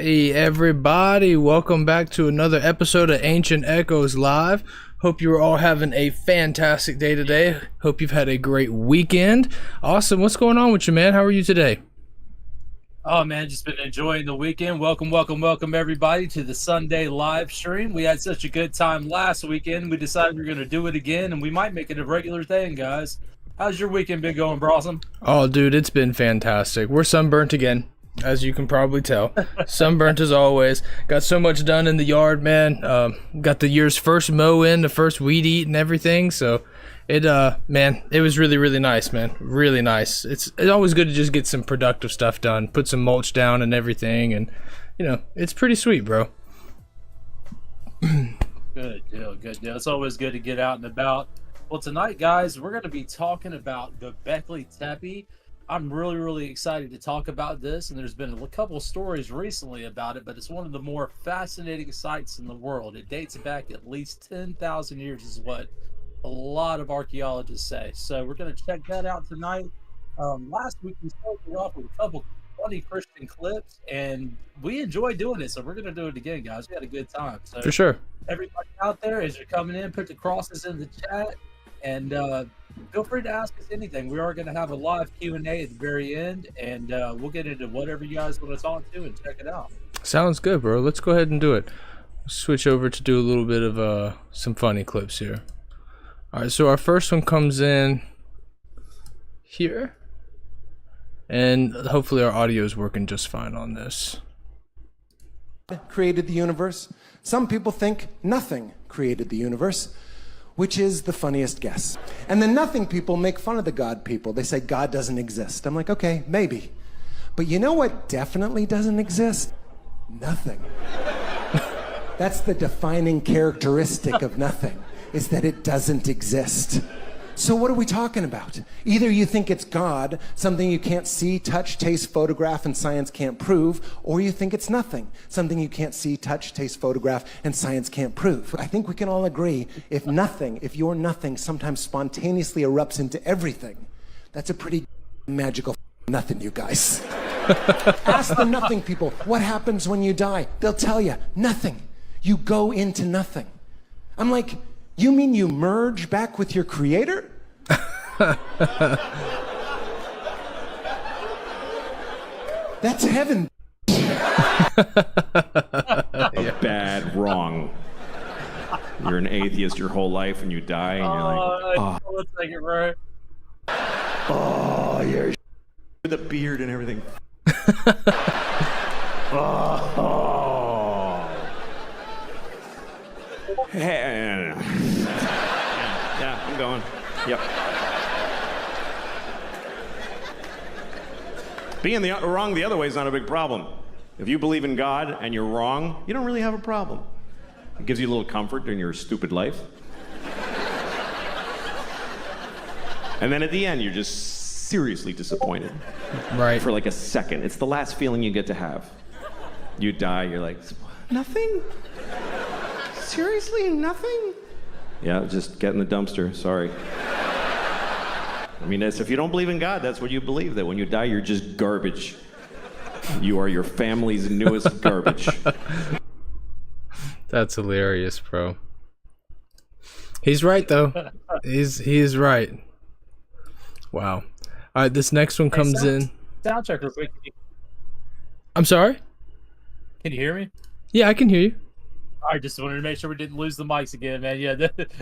Hey everybody, welcome back to another episode of Ancient Echoes Live. Hope you're all having a fantastic day today. Hope you've had a great weekend. Awesome, what's going on with you, man? How are you today? Oh man, just been enjoying the weekend. Welcome everybody to the Sunday live stream. We had such a good time last weekend. We decided we are going to do it again, and we might make it a regular thing, guys. How's your weekend been going, Brossom? Oh, dude, it's been fantastic. We're sunburnt again, as you can probably tell. Sunburnt as always. Got so much done in the yard, man. Got the year's first mow in, the first weed eat and everything. So it was really nice, man. Really nice. It's always good to just get some productive stuff done, put some mulch down and everything, and it's pretty sweet, bro. Good deal. It's always good to get out and about. Well, tonight, guys, we're going to be talking about Gobekli Tepe. I'm really excited to talk about this, and there's been a couple stories recently about it, but it's one of the more fascinating sites in the world. It dates back at least 10,000 years is what a lot of archaeologists say. So we're going to check that out tonight. Last week we started off with a couple funny Christian clips, and we enjoyed doing it, so we're going to do it again, guys. We had a good time. So for sure. Everybody out there, as you're coming in, put the crosses in the chat, and feel free to ask us anything. We are going to have a live Q&A at the very end, and we'll get into whatever you guys want to talk to and check it out. Sounds good, bro. Let's go ahead and do it. Switch over to do a little bit of some funny clips here. All right, so our first one comes in here, and hopefully our audio is working just fine on this. Created the universe. Some people think nothing created the universe, which is the funniest guess. And the nothing people make fun of the God people. They say God doesn't exist. I'm like, okay, maybe. But you know what definitely doesn't exist? Nothing. That's the defining characteristic of nothing, is that it doesn't exist. So what are we talking about? Either you think it's God, something you can't see, touch, taste, photograph, and science can't prove, or you think it's nothing, something you can't see, touch, taste, photograph, and science can't prove. I think we can all agree, if your nothing sometimes spontaneously erupts into everything, that's a pretty magical nothing, you guys. Ask the nothing people, what happens when you die? They'll tell you, nothing. You go into nothing. I'm like, you mean you merge back with your creator? That's heaven. Bad, wrong. You're an atheist your whole life and you die and you're like, oh. Let's take it right. Oh, you're with a beard and everything. Oh. Yeah, I'm going. Yep. Being wrong the other way is not a big problem. If you believe in God and you're wrong, you don't really have a problem. It gives you a little comfort in your stupid life. And then at the end, you're just seriously disappointed. Right. For like a second. It's the last feeling you get to have. You die, you're like, nothing? Seriously, nothing? Yeah, just get in the dumpster, sorry. I mean, if you don't believe in God, that's what you believe, that when you die, you're just garbage. You are your family's newest garbage. That's hilarious, bro. He's right, though. He is right. Wow. All right, this next one comes in. Sound check real quick. I'm sorry? Can you hear me? Yeah, I can hear you. I just wanted to make sure we didn't lose the mics again, man. Yeah,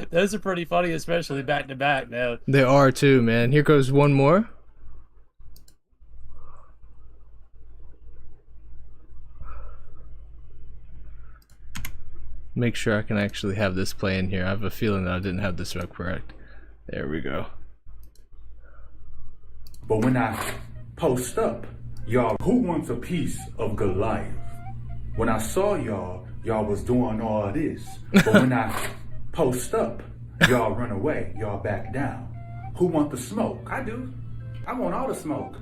those are pretty funny, especially back to back now. They are too, man. Here goes one more. Make sure I can actually have this play in here. I have a feeling that I didn't have this up correct. There we go. But when I post up, y'all, who wants a piece of Goliath? When I saw y'all was doing all this. But when I post up, y'all run away, y'all back down. Who want the smoke? I do. I want all the smoke.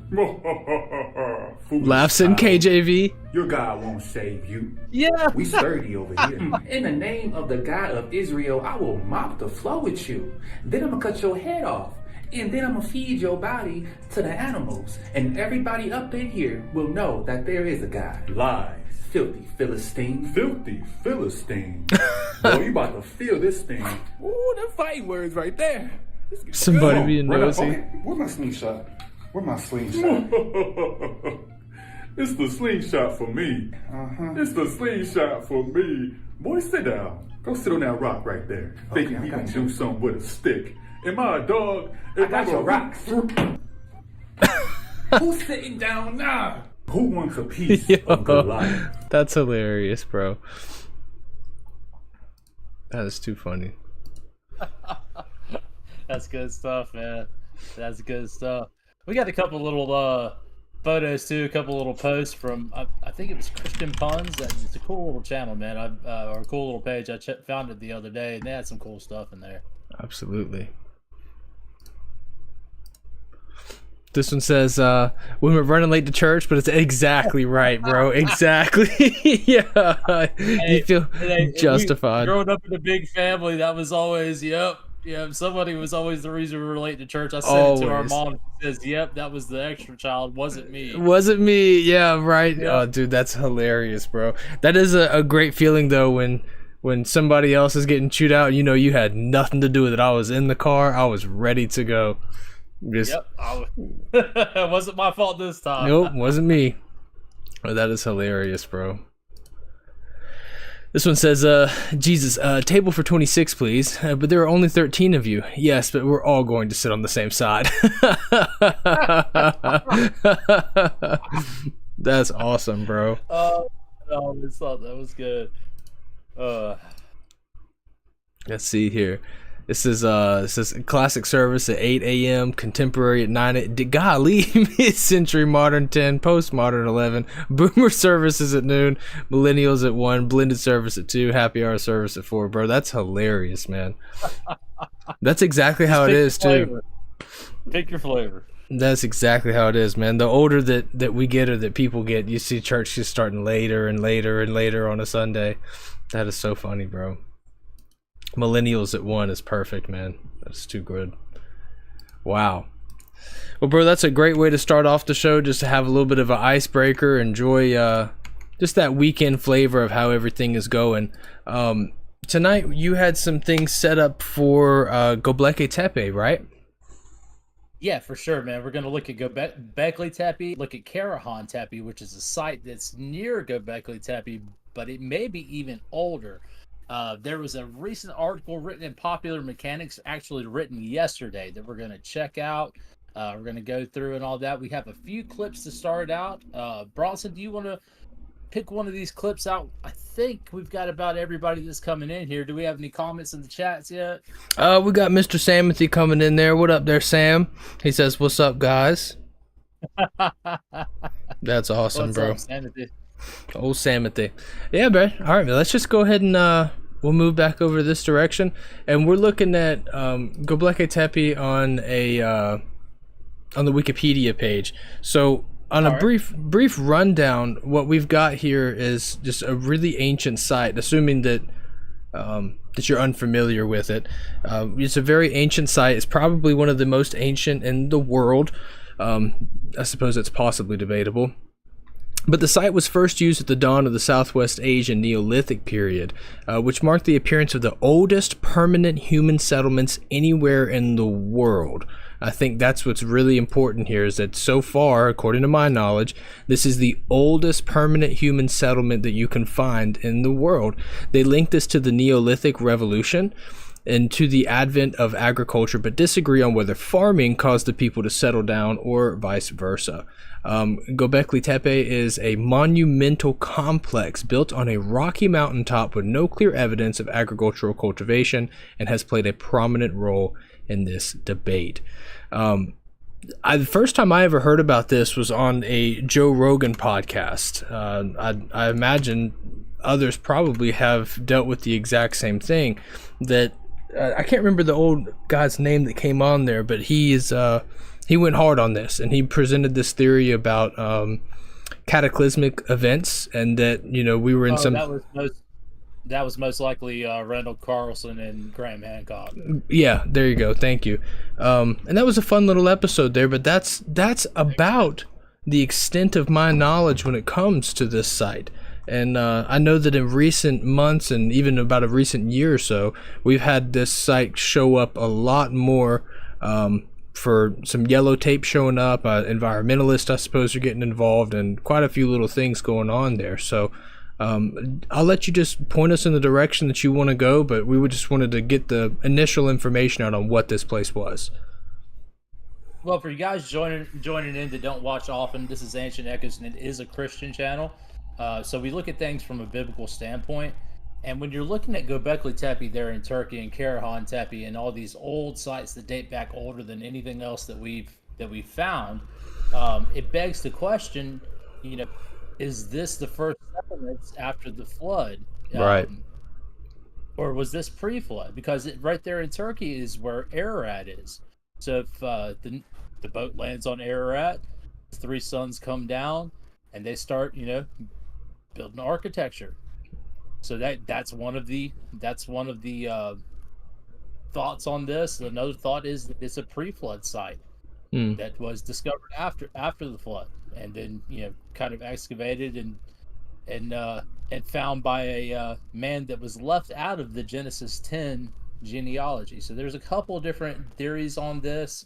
Laughs in KJV. Your God won't save you. Yeah. We sturdy over here. In the name of the God of Israel, I will mop the floor with you. Then I'm going to cut your head off. And then I'm going to feed your body to the animals. And everybody up in here will know that there is a God. Lies. filthy Philistine. Filthy Philistine. Boy, you about to feel this thing. Ooh, them fighting words right there. Somebody being Run up. nosy. Okay, where my slingshot? Where my slingshot? It's the slingshot for me. It's the slingshot for me. Boy, sit down. Go sit on that rock right there. Thinking he gonna do something with a stick. Am I a dog? I got your rocks. Who's sitting down now? Who wants a piece Yo, of Goliath? that's hilarious, bro. That is too funny. That's good stuff, man. That's good stuff. We got a couple little photos too, a couple little posts from I think it was Christian Puns. It's a cool little channel, man. Or a cool little page. I found it the other day, and they had some cool stuff in there. Absolutely. This one says, we were running late to church, but it's exactly right, bro. Exactly. Yeah. You feel justified. Growing up in a big family, that was always, yep. Somebody was always the reason we were late to church. I sent it to our mom. She says, yep, that was the extra child. Wasn't me. Wasn't me. Yeah, right. Yep. Oh, dude, that's hilarious, bro. That is a great feeling, though, when somebody else is getting chewed out, you know you had nothing to do with it. I was in the car. I was ready to go. Yep. It wasn't my fault this time. Nope, wasn't me. Oh, that is hilarious, bro. This one says, Jesus, table for 26, please. But there are only 13 of you. Yes, but we're all going to sit on the same side. That's awesome, bro. Oh, I always thought that was good. Let's see here. This is classic service at 8 a.m., contemporary at 9 a.m. Golly, mid-century, modern 10, postmodern 11, boomer services at noon, millennials at 1, blended service at 2, happy hour service at 4. Bro, that's hilarious, man. That's exactly how it is, too. Pick your flavor. That's exactly how it is, man. The older that we get or that people get, you see church just starting later and later and later on a Sunday. That is so funny, bro. Millennials at 1 is perfect, man. That's too good. Wow. Well, bro, that's a great way to start off the show, just to have a little bit of an icebreaker, enjoy just that weekend flavor of how everything is going. Tonight, you had some things set up for Gobekli Tepe, right? Yeah, for sure, man. We're going to look at Gobekli Tepe, look at Karahan Tepe, which is a site that's near Gobekli Tepe, but it may be even older. There was a recent article written in Popular Mechanics, actually written yesterday, that we're going to check out. We're going to go through and all that. We have a few clips to start out. Bronson, do you want to pick one of these clips out? I think we've got about everybody that's coming in here. Do we have any comments in the chats yet? We got Mr. Samothy coming in there. What up there, Sam? He says, "What's up, guys?" That's awesome, What's bro. up, Samothy? Old Samothy. Yeah, bro. All right, man. Let's just go ahead and we'll move back over this direction, and we're looking at Gobekli Tepe on the Wikipedia page. So, on a brief rundown, what we've got here is just a really ancient site. Assuming that that you're unfamiliar with it, it's a very ancient site. It's probably one of the most ancient in the world. I suppose it's possibly debatable. But the site was first used at the dawn of the Southwest Asian Neolithic period, which marked the appearance of the oldest permanent human settlements anywhere in the world. I think that's what's really important here, is that so far, according to my knowledge, this is the oldest permanent human settlement that you can find in the world. They link this to the Neolithic Revolution and to the advent of agriculture, but disagree on whether farming caused the people to settle down or vice versa. Gobekli Tepe is a monumental complex built on a rocky mountaintop with no clear evidence of agricultural cultivation, and has played a prominent role in this debate. The first time I ever heard about this was on a Joe Rogan podcast. I imagine others probably have dealt with the exact same thing. That I can't remember the old guy's name that came on there, but he went hard on this, and he presented this theory about cataclysmic events, and that we were in some. That was most likely Randall Carlson and Graham Hancock. Yeah, there you go. Thank you. And that was a fun little episode there, but that's about the extent of my knowledge when it comes to this site. And I know that in recent months and even about a recent year or so, we've had this site show up a lot more, for some yellow tape showing up. Environmentalists, I suppose, are getting involved, and quite a few little things going on there. So I'll let you just point us in the direction that you want to go, but we just wanted to get the initial information out on what this place was. Well, for you guys joining in that don't watch often, this is Ancient Echoes, and it is a Christian channel. So we look at things from a biblical standpoint. And when you're looking at Gobekli Tepe there in Turkey and Karahan Tepe and all these old sites that date back older than anything else that we've found, it begs the question, is this the first settlements after the flood? Right. Or was this pre-flood? Because right there in Turkey is where Ararat is. So if the boat lands on Ararat, the three sons come down and they start, building architecture. So that's one of the thoughts on this. Another thought is that it's a pre-flood site that was discovered after the flood, and then kind of excavated and found by a man that was left out of the Genesis 10 genealogy. So there's a couple of different theories on this.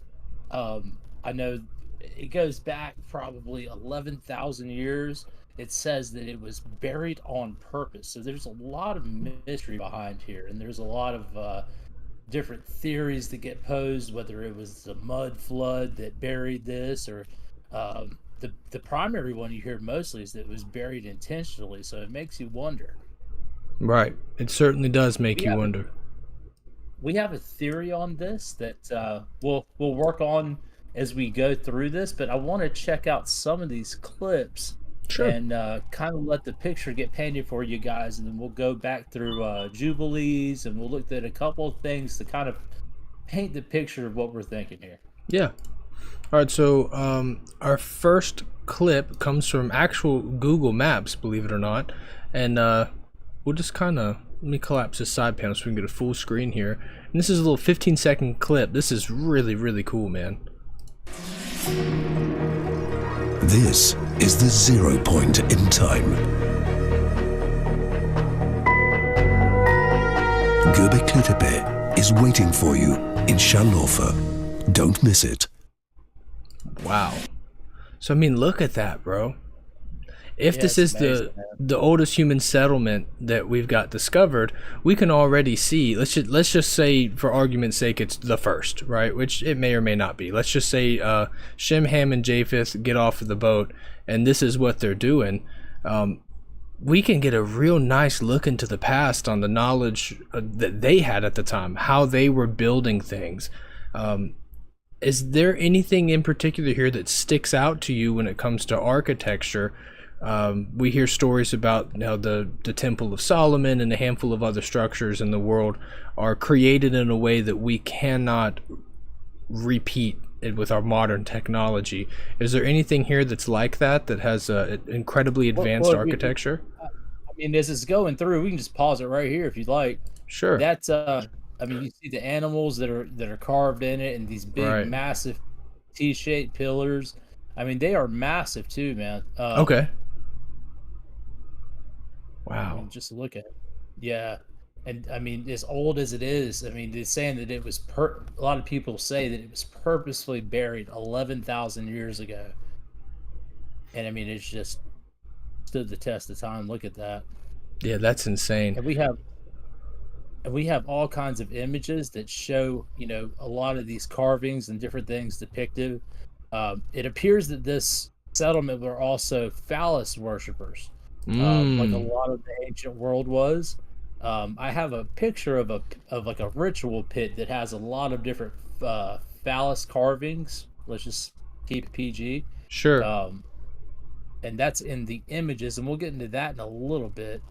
I know it goes back probably 11,000 years. It says that it was buried on purpose. So there's a lot of mystery behind here, and there's a lot of different theories that get posed, whether it was the mud flood that buried this, or the primary one you hear mostly is that it was buried intentionally. So it makes you wonder. Right. It certainly does make you wonder. We have a theory on this that we'll work on as we go through this, but I want to check out some of these clips. Sure. And kind of let the picture get painted for you guys, and then we'll go back through Jubilees, and we'll look at a couple of things to kind of paint the picture of what we're thinking here. Yeah. All right, so our first clip comes from actual Google Maps, believe it or not, and we'll just kind of, let me collapse this side panel so we can get a full screen here. And this is a little 15-second clip. This is really, really cool, man. This is the 0 point in time. Gobekli Tepe is waiting for you in Şanlıurfa. Don't miss it. Wow. So I mean, look at that, bro. If this is amazing, the oldest human settlement that we've got discovered, we can already see, let's just say for argument's sake it's the first, right? Which it may or may not be. Let's just say Shem, Ham, and Japheth get off of the boat and this is what they're doing. We can get a real nice look into the past on the knowledge that they had at the time, how they were building things. Is there anything in particular here that sticks out to you when it comes to architecture? We hear stories about how the Temple of Solomon and a handful of other structures in the world are created in a way that we cannot repeat it with our modern technology. Is there anything here that's like that has incredibly advanced architecture? I mean, as it's going through, we can just pause it right here if you'd like. Sure. That's I mean, you see the animals that are carved in it, and these big, massive T-shaped pillars. I mean, they are massive too, man. Okay. Wow. I mean, just look at it. Yeah. And I mean, as old as it is, I mean, they're saying that it was a lot of people say that it was purposefully buried 11,000 years ago. And I mean, it's just stood the test of time. Look at that. Yeah, that's insane. And we have all kinds of images that show, a lot of these carvings and different things depicted. It appears that this settlement were also phallus worshippers, like a lot of the ancient world was. I have a picture of like a ritual pit that has a lot of different phallus carvings. Let's just keep it PG. Sure. And that's in the images, and we'll get into that in a little bit.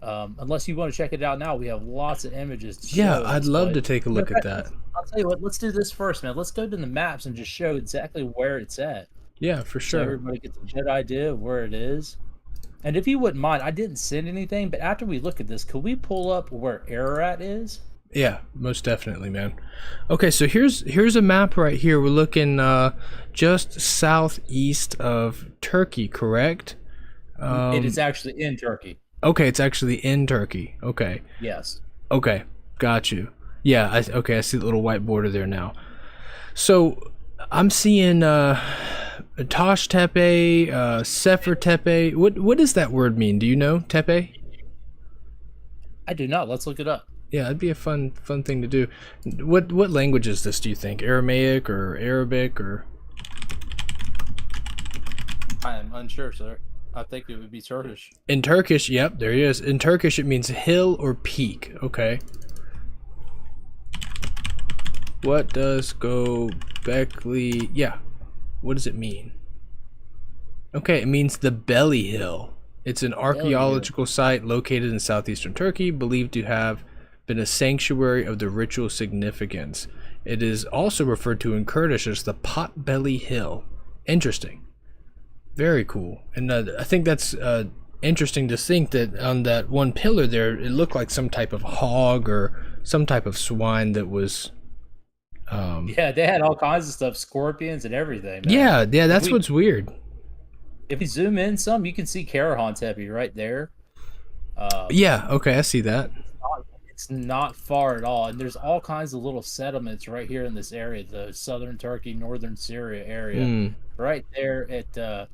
Unless you want to check it out now, we have lots of images to show. Yeah, I'd love to take a look at that. I'll tell you what, let's do this first, man. Let's go to the maps and just show exactly where it's at. Yeah, for sure. So everybody gets a good idea of where it is. And if you wouldn't mind, I didn't send anything, but after we look at this, could we pull up where Ararat is? Yeah, most definitely, man. Okay, so here's a map right here. We're looking just southeast of Turkey, correct? It is actually in Turkey. Okay, it's actually in Turkey. Okay. Yes. Okay, got you. Yeah, I see the little white border there now. So I'm seeing Tosh Tepe, Sefer Tepe. What does that word mean? Do you know, Tepe? I do not. Let's look it up. Yeah, it'd be a fun thing to do. What language is this, do you think? Aramaic or Arabic or? I am unsure, sir. I think it would be Turkish. In Turkish, yep, there he is. In Turkish, it means hill or peak. Okay. What does Gobekli? Yeah. What does it mean? Okay, it means the Belly Hill. It's an archaeological site located in southeastern Turkey, believed to have been a sanctuary of the ritual significance. It is also referred to in Kurdish as the Potbelly Hill. Interesting. Very cool. And I think that's interesting to think that on that one pillar there, it looked like some type of hog or some type of swine that was... Yeah, they had all kinds of stuff, scorpions and everything. Man. Yeah, that's what's weird. If we zoom in some, you can see Karahan Tepe right there. Yeah, okay, I see that. It's not far at all, and there's all kinds of little settlements right here in this area, the southern Turkey, northern Syria area, right there at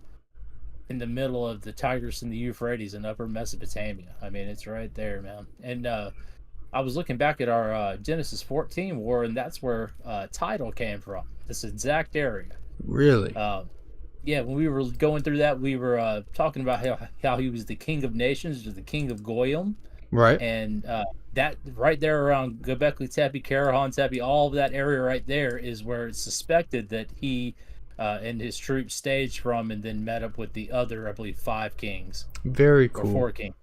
in the middle of the Tigris and the Euphrates in upper Mesopotamia. I mean, it's right there, man. And I was looking back at our Genesis 14 war, and that's where title came from. This exact area. Really? Yeah, when we were going through that, we were talking about how he was the king of nations, or the king of Goyim. Right. And that right there around Gobekli Tepe, Karahan Tepe, all of that area right there is where it's suspected that he and his troops staged from and then met up with the other, I believe, 5 kings. Very Or cool. 4 kings.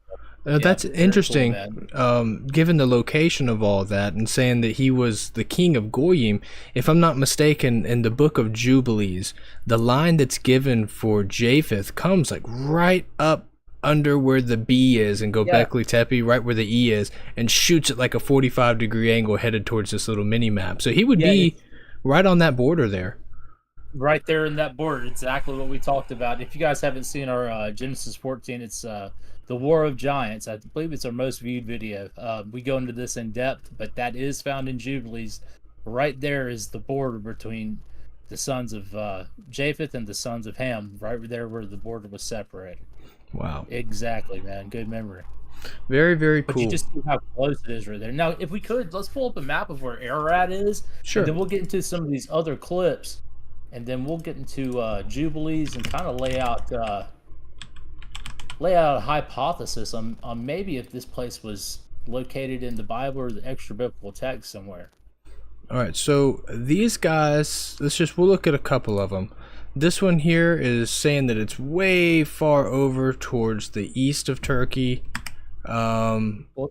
That's interesting, cool, given the location of all that and saying that he was the king of Goyim. If I'm not mistaken, in the book of Jubilees, the line that's given for Japheth comes like right up under where the B is in Gobekli Tepe, right where the E is, and shoots at like a 45-degree angle headed towards this little mini-map. So he would be right on that border there. Right there in that border, exactly what we talked about. If you guys haven't seen our Genesis 14, it's the War of Giants. I believe it's our most viewed video. We go into this in depth, but that is found in Jubilees. Right there is the border between the sons of Japheth and the sons of Ham, right there where the border was separated. Wow. Exactly, man. Good memory. Very, very cool. But you just see how close it is right there. Now, if we could, let's pull up a map of where Ararat is. Sure. And then we'll get into some of these other clips. And then we'll get into Jubilees and kind of lay out a hypothesis on maybe if this place was located in the Bible or the extra biblical text somewhere. All right, so these guys, we'll look at a couple of them. This one here is saying that it's way far over towards the east of Turkey. Well,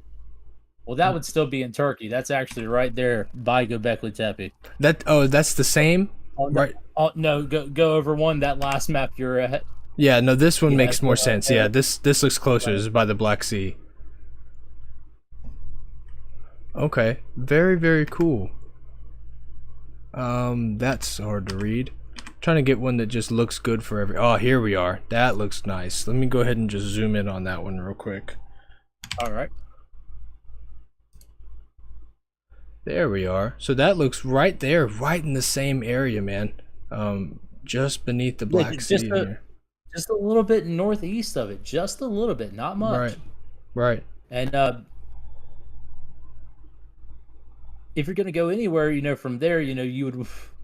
that would still be in Turkey. That's actually right there by Gobekli Tepe. That's the same? Right. No, go over one, that last map you're at. Yeah, no, this one makes more sense. Yeah, this looks closer. This is by the Black Sea. Okay, very, very cool. That's hard to read. Trying to get one that just looks good for oh, here we are. That looks nice. Let me go ahead and just zoom in on that one real quick. All right. There we are. So that looks right there, right in the same area, man. Just beneath the Black Sea here. Just a little bit northeast of it. Just a little bit, not much. Right. And if you're going to go anywhere, from there, you would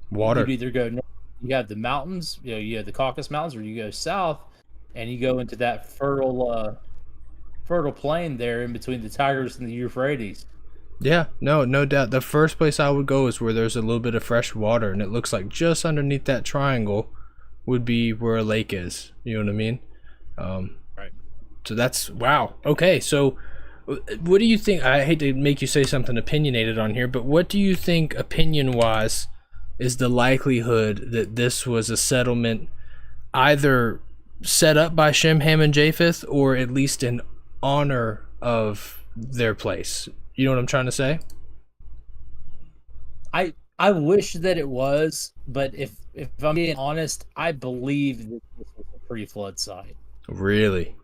you'd either go north, you have the mountains, you have the Caucasus Mountains, or you go south and you go into that fertile plain there in between the Tigris and the Euphrates. Yeah, no doubt. The first place I would go is where there's a little bit of fresh water, and it looks like just underneath that triangle would be where a lake is. You know what I mean? Right. So that's, wow. Okay, so what do you think? I hate to make you say something opinionated on here, but what do you think, opinion-wise, is the likelihood that this was a settlement either set up by Shem, Ham, and Japheth, or at least in honor of their place? You know what I'm trying to say? I wish that it was, but if I'm being honest, I believe that this was a pre-flood site. Really?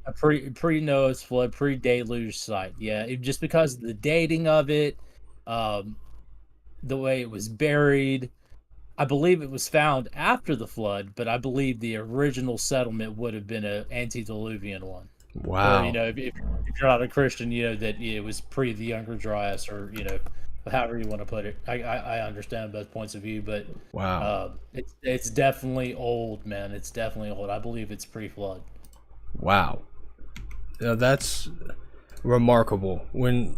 A pre-Noah's flood, pre-deluge site. Yeah, just because of the dating of it, um, the way it was buried. I believe it was found after the flood, but I believe the original settlement would have been an antediluvian one. Or, Wow. if you're not a Christian, that it was pre the Younger Dryas, or however you want to put it. I understand both points of view, but Wow. it's definitely old, man. It's definitely old. I believe it's pre-flood. Wow. That's remarkable. When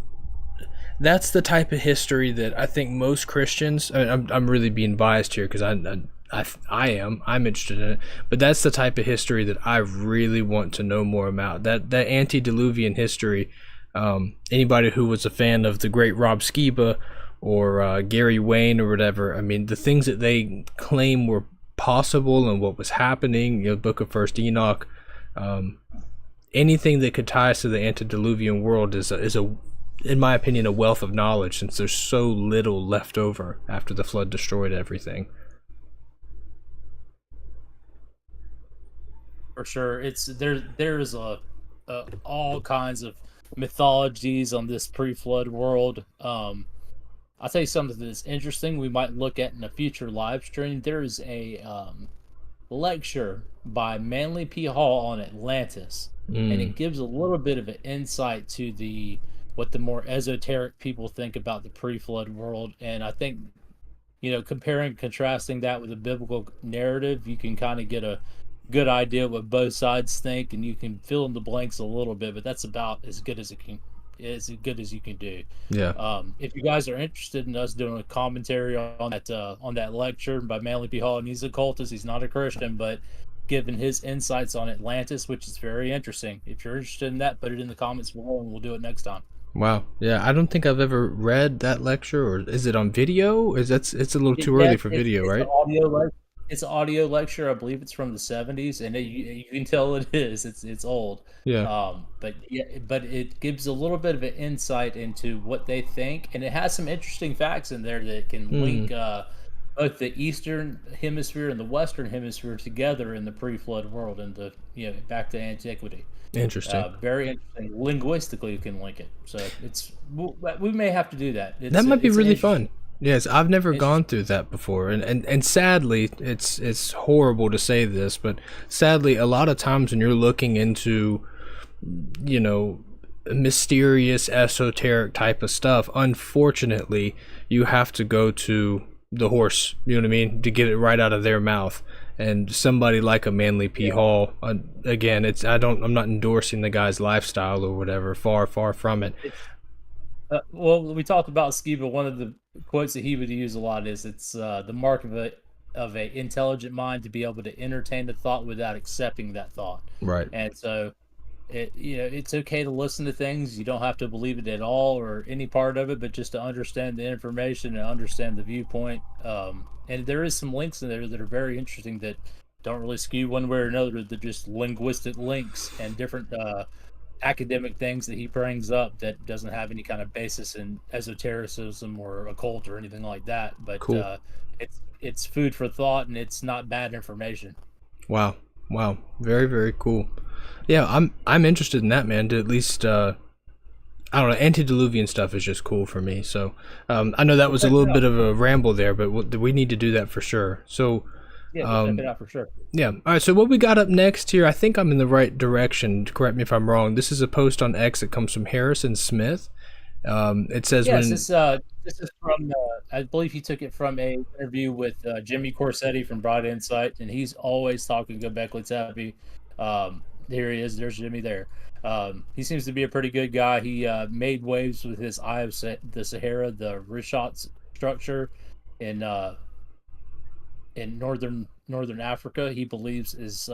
that's the type of history that I think most Christians. I'm really being biased here because I'm interested in it, but that's the type of history that I really want to know more about. That antediluvian history. Anybody who was a fan of the great Rob Skiba or Gary Wayne or whatever, I mean, the things that they claim were possible and what was happening. Book of First Enoch. Anything that could tie us to the antediluvian world is a, in my opinion, a wealth of knowledge, since there's so little left over after the flood destroyed everything. For sure, there's all kinds of mythologies on this pre-flood world. I'll tell you something that's interesting. We might look at in a future live stream. There's a lecture by Manly P. Hall on Atlantis, and it gives a little bit of an insight to what the more esoteric people think about the pre-flood world. And I think, comparing and contrasting that with a biblical narrative, you can kind of get a good idea what both sides think, and you can fill in the blanks a little bit, but that's about as good as you can do. Yeah. If you guys are interested in us doing a commentary on that lecture by Manly P. Hall, and he's a cultist, he's not a Christian, but giving his insights on Atlantis, which is very interesting. If you're interested in that, put it in the comments below, and we'll do it next time. Wow. Yeah, I don't think I've ever read that lecture. Or is it on video? It's a little too early for video, right? It's an audio lecture. I believe it's from the 70s, and you can tell it is. It's old. Yeah. But it gives a little bit of an insight into what they think, and it has some interesting facts in there that can link both the Eastern Hemisphere and the Western Hemisphere together in the pre-flood world, and back to antiquity. Interesting. Very interesting. Linguistically, you can link it. So we may have to do that. That might be really fun. Yes, I've never gone through that before, and sadly, it's horrible to say this, but sadly, a lot of times when you're looking into, mysterious, esoteric type of stuff, unfortunately, you have to go to the horse, you know what I mean, to get it right out of their mouth. And somebody like a Manly P. Hall, again, I'm not endorsing the guy's lifestyle or whatever, far from it. Well, we talked about Skiba. One of the quotes that he would use a lot is, "It's the mark of a intelligent mind to be able to entertain the thought without accepting that thought." Right. And so, it's okay to listen to things. You don't have to believe it at all or any part of it, but just to understand the information and understand the viewpoint. And there is some links in there that are very interesting that don't really skew one way or another. They're just linguistic links and different academic things that he brings up that doesn't have any kind of basis in esotericism or occult or anything like that. But cool. It's food for thought, and it's not bad information. Wow. Very, very cool. Yeah, I'm interested in that, man. To at least I don't know, antediluvian stuff is just cool for me. So I know that was a little bit of a ramble there, but we need to do that for sure. So yeah, check it out for sure. Yeah. All right. So what we got up next here, I think I'm in the right direction. Correct me if I'm wrong. This is a post on X that comes from Harrison Smith. It says, yes, this is from, I believe he took it from a interview with Jimmy Corsetti from Broad Insight, and he's always talking Gobekli Tepe. Here he is. There's Jimmy there. He seems to be a pretty good guy. He made waves with his Eye of the Sahara, the Rishat structure in northern Africa. He believes is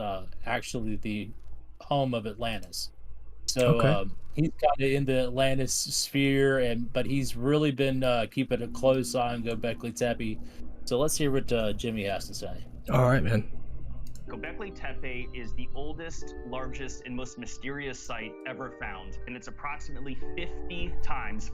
actually the home of Atlantis. So Okay. he's kind of in the Atlantis sphere, but he's really been keeping a close eye on Gobekli Tepe. So let's hear what Jimmy has to say. all right, man. Gobekli Tepe is the oldest, largest, and most mysterious site ever found, and it's approximately 50 times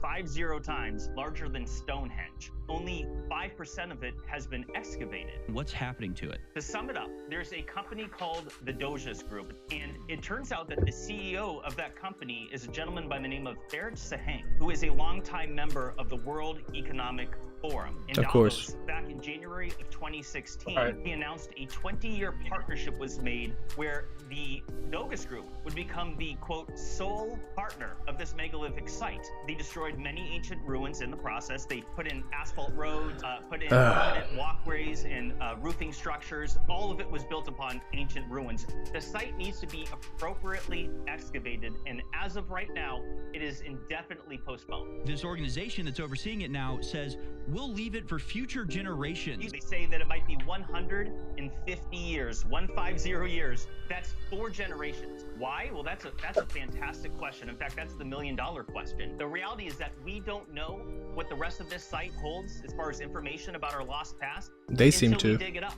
larger than Stonehenge. Only 5% of it has been excavated. What's happening to it? To sum it up, there's a company called the Doges Group, and it turns out that the CEO of that company is a gentleman by the name of Eric Sahang, who is a longtime member of the World Economic Forum. In Of course. Davos, back in January of 2016, Right. he announced a 20-year partnership was made where the Dogus Group would become the, quote, sole partner of this megalithic site. They destroyed many ancient ruins in the process. They put in asphalt roads, put in permanent walkways and roofing structures. All of it was built upon ancient ruins. The site needs to be appropriately excavated, and as of right now, it is indefinitely postponed. This organization that's overseeing it now says we'll leave it for future generations. They say that it might be 150 years, 150 years. That's 4 generations. Why? Well, that's a fantastic question. In fact, that's the $1 million question. The reality is that we don't know what the rest of this site holds as far as information about our lost past. They seem until we to. dig it up.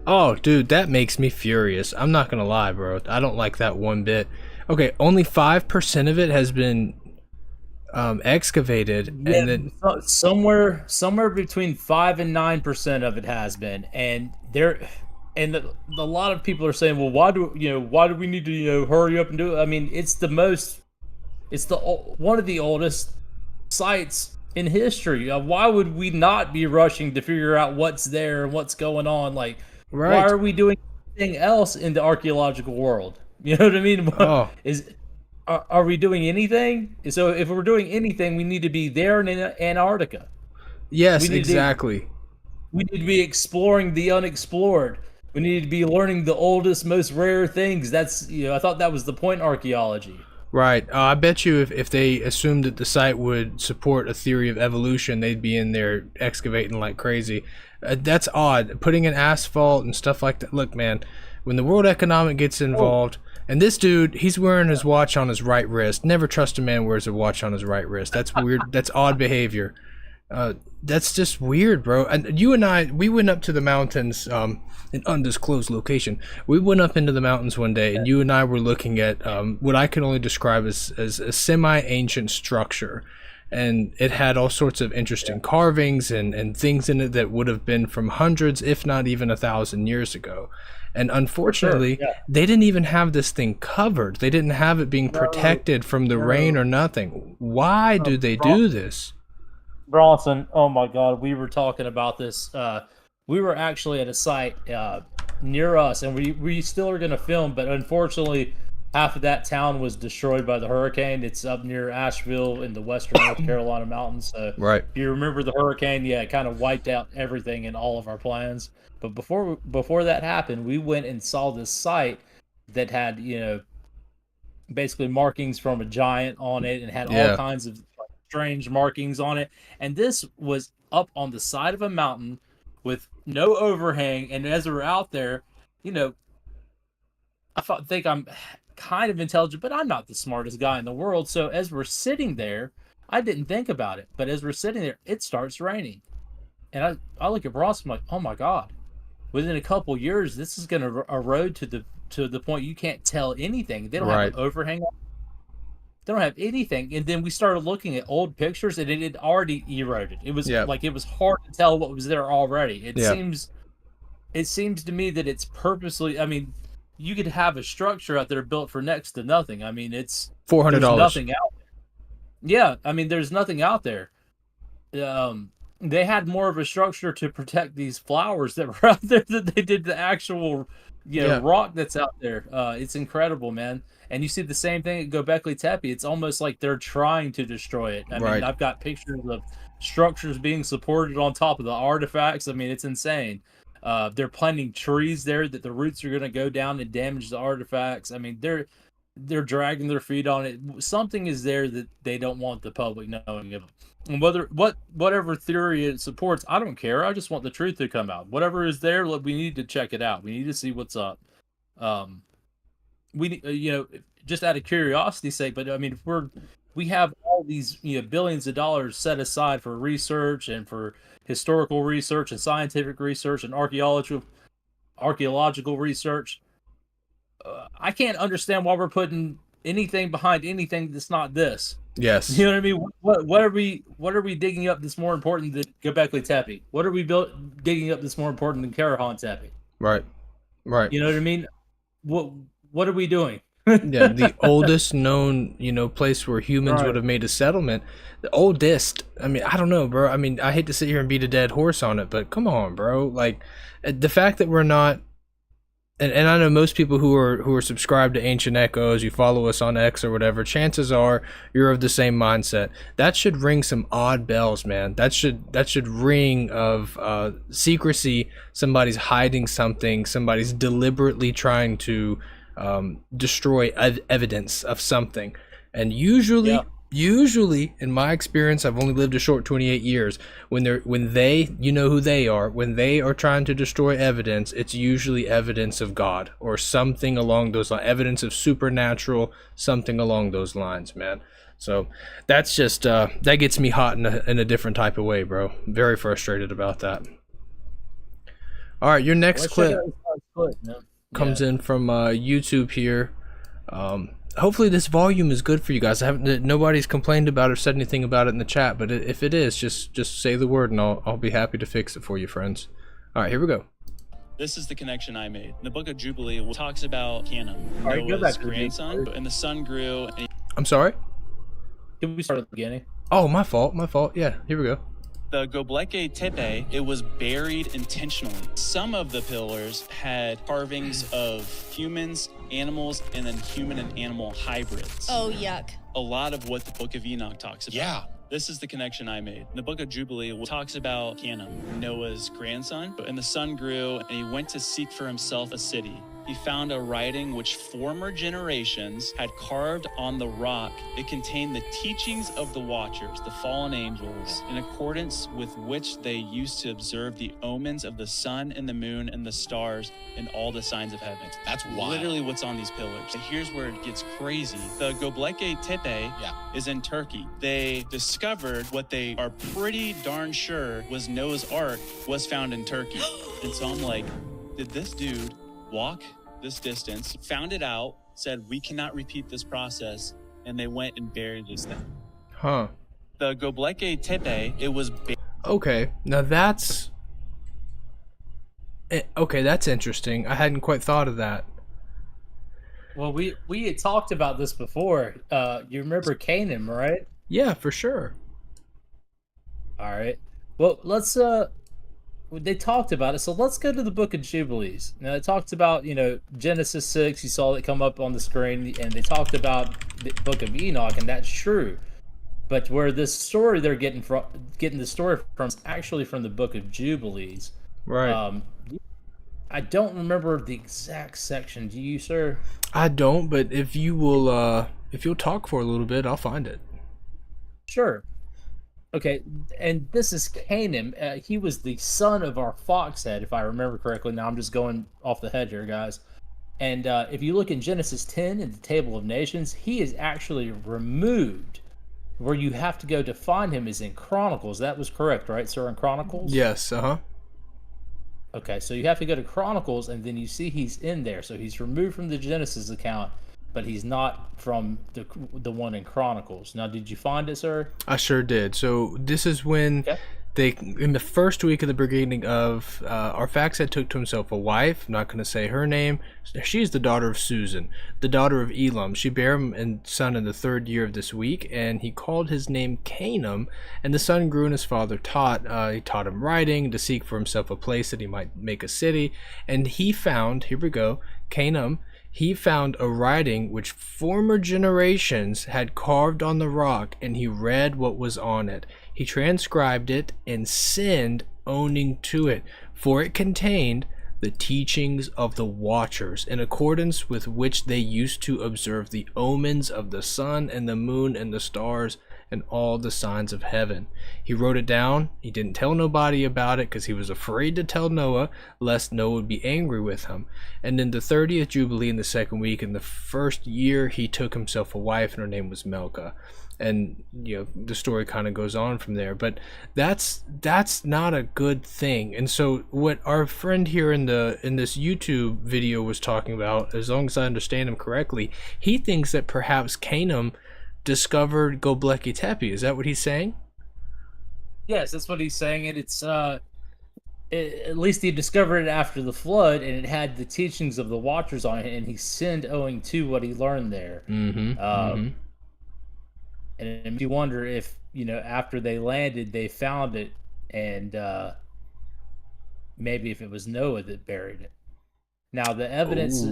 Oh, dude, that makes me furious. I'm not gonna lie, bro. I don't like that one bit. Okay, only 5% of it has been excavated, Yeah, and then somewhere between 5 and 9% of it has been, and a lot of people are saying, well, why do we need to hurry up and do it? I mean, it's one of the oldest sites in history. Why would we not be rushing to figure out what's there and what's going on? Like, Right. why are we doing anything else in the archaeological world? You know what I mean? Oh. Are we doing anything? So if we're doing anything, we need to be there in Antarctica. yes, we need to- exactly. We need to be exploring the unexplored. We need to be learning the oldest, most rare things. That's I thought that was the point in archaeology. Right. I bet you if they assumed that the site would support a theory of evolution, they'd be in there excavating like crazy. That's odd. Putting in asphalt and stuff like that. Look, man, when the World Economic gets involved, and this dude, he's wearing his watch on his right wrist. Never trust a man who wears a watch on his right wrist. That's weird. That's odd behavior. That's just weird, bro. And you and I, we went up to the mountains, an undisclosed location. We went up into the mountains one day, and you and I were looking at what I can only describe as a semi-ancient structure. And it had all sorts of interesting carvings and things in it that would have been from hundreds, if not even 1,000 years ago. And unfortunately, they didn't even have this thing covered. They didn't have it being protected from the rain or nothing. Why do they do this? Bronson, oh my God, we were talking about this. We were actually at a site near us, and we still are going to film, but unfortunately, half of that town was destroyed by the hurricane. It's up near Asheville in the western North Carolina mountains. So Right. if you remember the hurricane, it kind of wiped out everything in all of our plans. But before that happened, we went and saw this site that had, basically markings from a giant on it and had all kinds of strange markings on it. And this was up on the side of a mountain with no overhang. And as we're out there, I think I'm kind of intelligent, but I'm not the smartest guy in the world. So as we're sitting there, I didn't think about it. But as we're sitting there, it starts raining. And I look at Ross, I'm like, oh my God. Within a couple years, this is going to erode to the point you can't tell anything. They don't have an overhang. They don't have anything. And then we started looking at old pictures, and it had already eroded. It was like it was hard to tell what was there already. It seems to me that it's purposely. I mean, you could have a structure out there built for next to nothing. I mean, it's $400. There's nothing out there. Yeah, I mean, there's nothing out there. They had more of a structure to protect these flowers that were out there than they did the actual, rock that's out there. It's incredible, man. And you see the same thing at Gobekli Tepe. It's almost like they're trying to destroy it. I mean, I've got pictures of structures being supported on top of the artifacts. I mean, it's insane. They're planting trees there that the roots are going to go down and damage the artifacts. I mean, they're dragging their feet on it. Something is there that they don't want the public knowing of. And whatever theory it supports, I don't care. I just want the truth to come out. Whatever is there, look, we need to check it out. We need to see what's up. We just out of curiosity's sake, but I mean, if we have all these billions of dollars set aside for research and for historical research and scientific research and archaeological archaeological research. I can't understand why we're putting anything behind anything that's not this. Yes. You know what I mean? What are we digging up that's more important than Gobekli Tepe? What are we digging up that's more important than Karahan Tepe? Right. You know what I mean? What are we doing? Yeah, the oldest known, place where humans would have made a settlement. The oldest. I mean, I don't know, bro. I mean, I hate to sit here and beat a dead horse on it, but come on, bro. Like, the fact that we're not, and I know most people who are subscribed to Ancient Echoes, you follow us on X or whatever, chances are you're of the same mindset. That should ring some odd bells, man. That should ring of secrecy. Somebody's hiding something. Somebody's deliberately trying to destroy evidence of something. And usually in my experience, I've only lived a short 28 years, when they who they are, when they are trying to destroy evidence, it's usually evidence of God or something along those lines, evidence of supernatural, something along those lines, man. So that's just that gets me hot in a different type of way, bro. Very frustrated about that. All right, your next clip comes in from YouTube here. Hopefully this volume is good for you guys. Nobody's complained about or said anything about it in the chat, but if it is, just say the word and I'll be happy to fix it for you, friends. All right, here we go. This is the connection I made. In the book of Jubilee, it talks about Canaan, Noah's grandson, and the sun grew. And I'm sorry? Can we start at the beginning? Oh, my fault. Yeah, here we go. The Gobekli Tepe, it was buried intentionally. Some of the pillars had carvings of humans, animals, and then human and animal hybrids. Oh, yuck. A lot of what the book of Enoch talks about. Yeah. This is the connection I made. In the book of Jubilee, it talks about Canaan, Noah's grandson, and the son grew, and he went to seek for himself a city. He found a writing which former generations had carved on the rock. It contained the teachings of the Watchers, the fallen angels, in accordance with which they used to observe the omens of the sun and the moon and the stars and all the signs of heaven. That's wild. Literally what's on these pillars. And here's where it gets crazy. The Gobekli Tepe is in Turkey. They discovered what they are pretty darn sure was Noah's Ark was found in Turkey. And so I'm like, did this dude walk this distance, found it out, said we cannot repeat this process, and they went and buried this thing? Huh. The Gobekli Tepe, it was okay, now that's interesting. I hadn't quite thought of that. Well, we had talked about this before. You remember Canaan, right? Yeah, for sure. All right. Well, let's they talked about it, so let's go to the book of Jubilees. Now, it talks about, Genesis 6, you saw it come up on the screen, and they talked about the book of Enoch, and that's true. But where this story they're getting the story from is actually from the book of Jubilees. Right. I don't remember the exact section. Do you, sir? I don't, but if you'll talk for a little bit, I'll find it. Sure. Okay, and this is Canaan. He was the son of our foxhead, if I remember correctly. Now I'm just going off the head here, guys. And if you look in Genesis 10 in the Table of Nations, he is actually removed. Where you have to go to find him is in Chronicles. That was correct, right, sir? In Chronicles? Yes, uh-huh. Okay, so you have to go to Chronicles, and then you see he's in there. So he's removed from the Genesis account, but he's not from the one in Chronicles. Now, did you find it, sir? I sure did. So this is when they, in the first week of the beginning of, Arphaxad took to himself a wife. I'm not going to say her name. She's the daughter of Susan, the daughter of Elam. She bare him a son in the 3rd year of this week, and he called his name Canaan. And the son grew, and his father taught. He taught him writing, to seek for himself a place that he might make a city. And he found, here we go, Canaan. He found a writing which former generations had carved on the rock, and he read what was on it. He transcribed it and sinned, owning to it, for it contained the teachings of the Watchers, in accordance with which they used to observe the omens of the sun and the moon and the stars and all the signs of heaven. He wrote it down. He didn't tell nobody about it because he was afraid to tell Noah, lest Noah would be angry with him. And in the 30th Jubilee, in the second week, in the first year, he took himself a wife, and her name was Milcah. And the story kind of goes on from there, but that's not a good thing. And so what our friend here in this YouTube video was talking about, as long as I understand him correctly, he thinks that perhaps Canaan discovered Gobekli Tepe. Is that what he's saying? Yes, that's what he's saying. And it's at least he discovered it after the flood, and it had the teachings of the Watchers on it, and he sinned owing to what he learned there. And it makes you wonder if, after they landed, they found it, and maybe if it was Noah that buried it. Now, the evidence,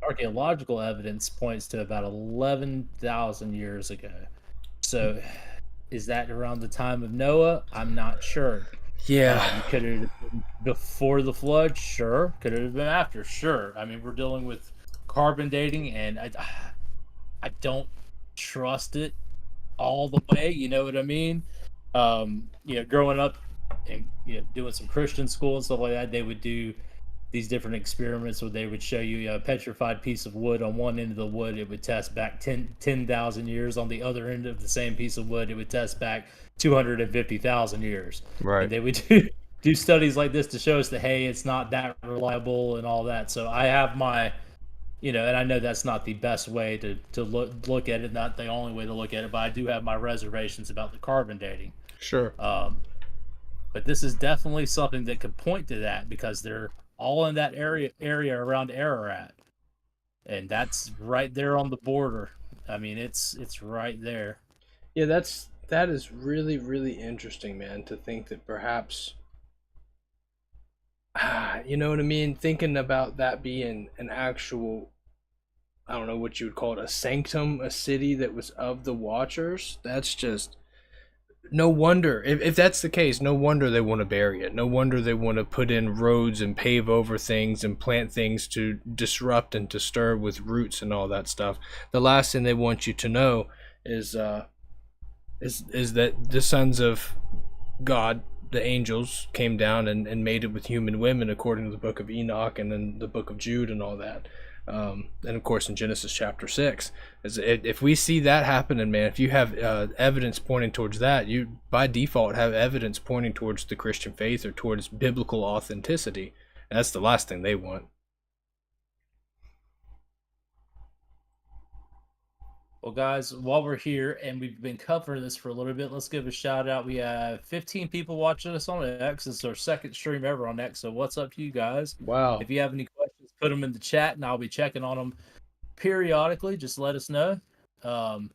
archaeological evidence, points to about 11,000 years ago. So, is that around the time of Noah? I'm not sure. Yeah. Could it have been before the flood? Sure. Could it have been after? Sure. I mean, we're dealing with carbon dating, and I don't trust it all the way, you know what I mean? Growing up and doing some Christian school and stuff like that, they would do these different experiments where they would show you a petrified piece of wood. On one end of the wood, it would test back 10,000 years. On the other end of the same piece of wood, it would test back 250,000 years. Right. And they would do studies like this to show us that, hey, it's not that reliable and all that. So I have my and I know that's not the best way to look at it, not the only way to look at it, but I do have my reservations about the carbon dating. Sure. But this is definitely something that could point to that, because they're all in that area around Ararat, and that's right there on the border. I mean, it's right there. Yeah, that is really, really interesting, man, to think that perhaps, you know what I mean? Thinking about that being an actual, I don't know what you would call it, a sanctum, a city that was of the Watchers. That's just, no wonder, if that's the case, no wonder they want to bury it. No wonder they want to put in roads and pave over things and plant things to disrupt and disturb with roots and all that stuff. The last thing they want you to know is that the sons of God, the angels, came down and made it with human women, according to the book of Enoch and then the book of Jude and all that. And of course in Genesis chapter 6, if we see that happening, man, if you have evidence pointing towards that, you by default have evidence pointing towards the Christian faith or towards biblical authenticity. And that's the last thing they want. Well, guys, while we're here and we've been covering this for a little bit, let's give a shout out. We have 15 people watching us on X. This is our second stream ever on X, so what's up to you guys? Wow. If you have any questions, put them in the chat, and I'll be checking on them periodically. Just let us know. Let's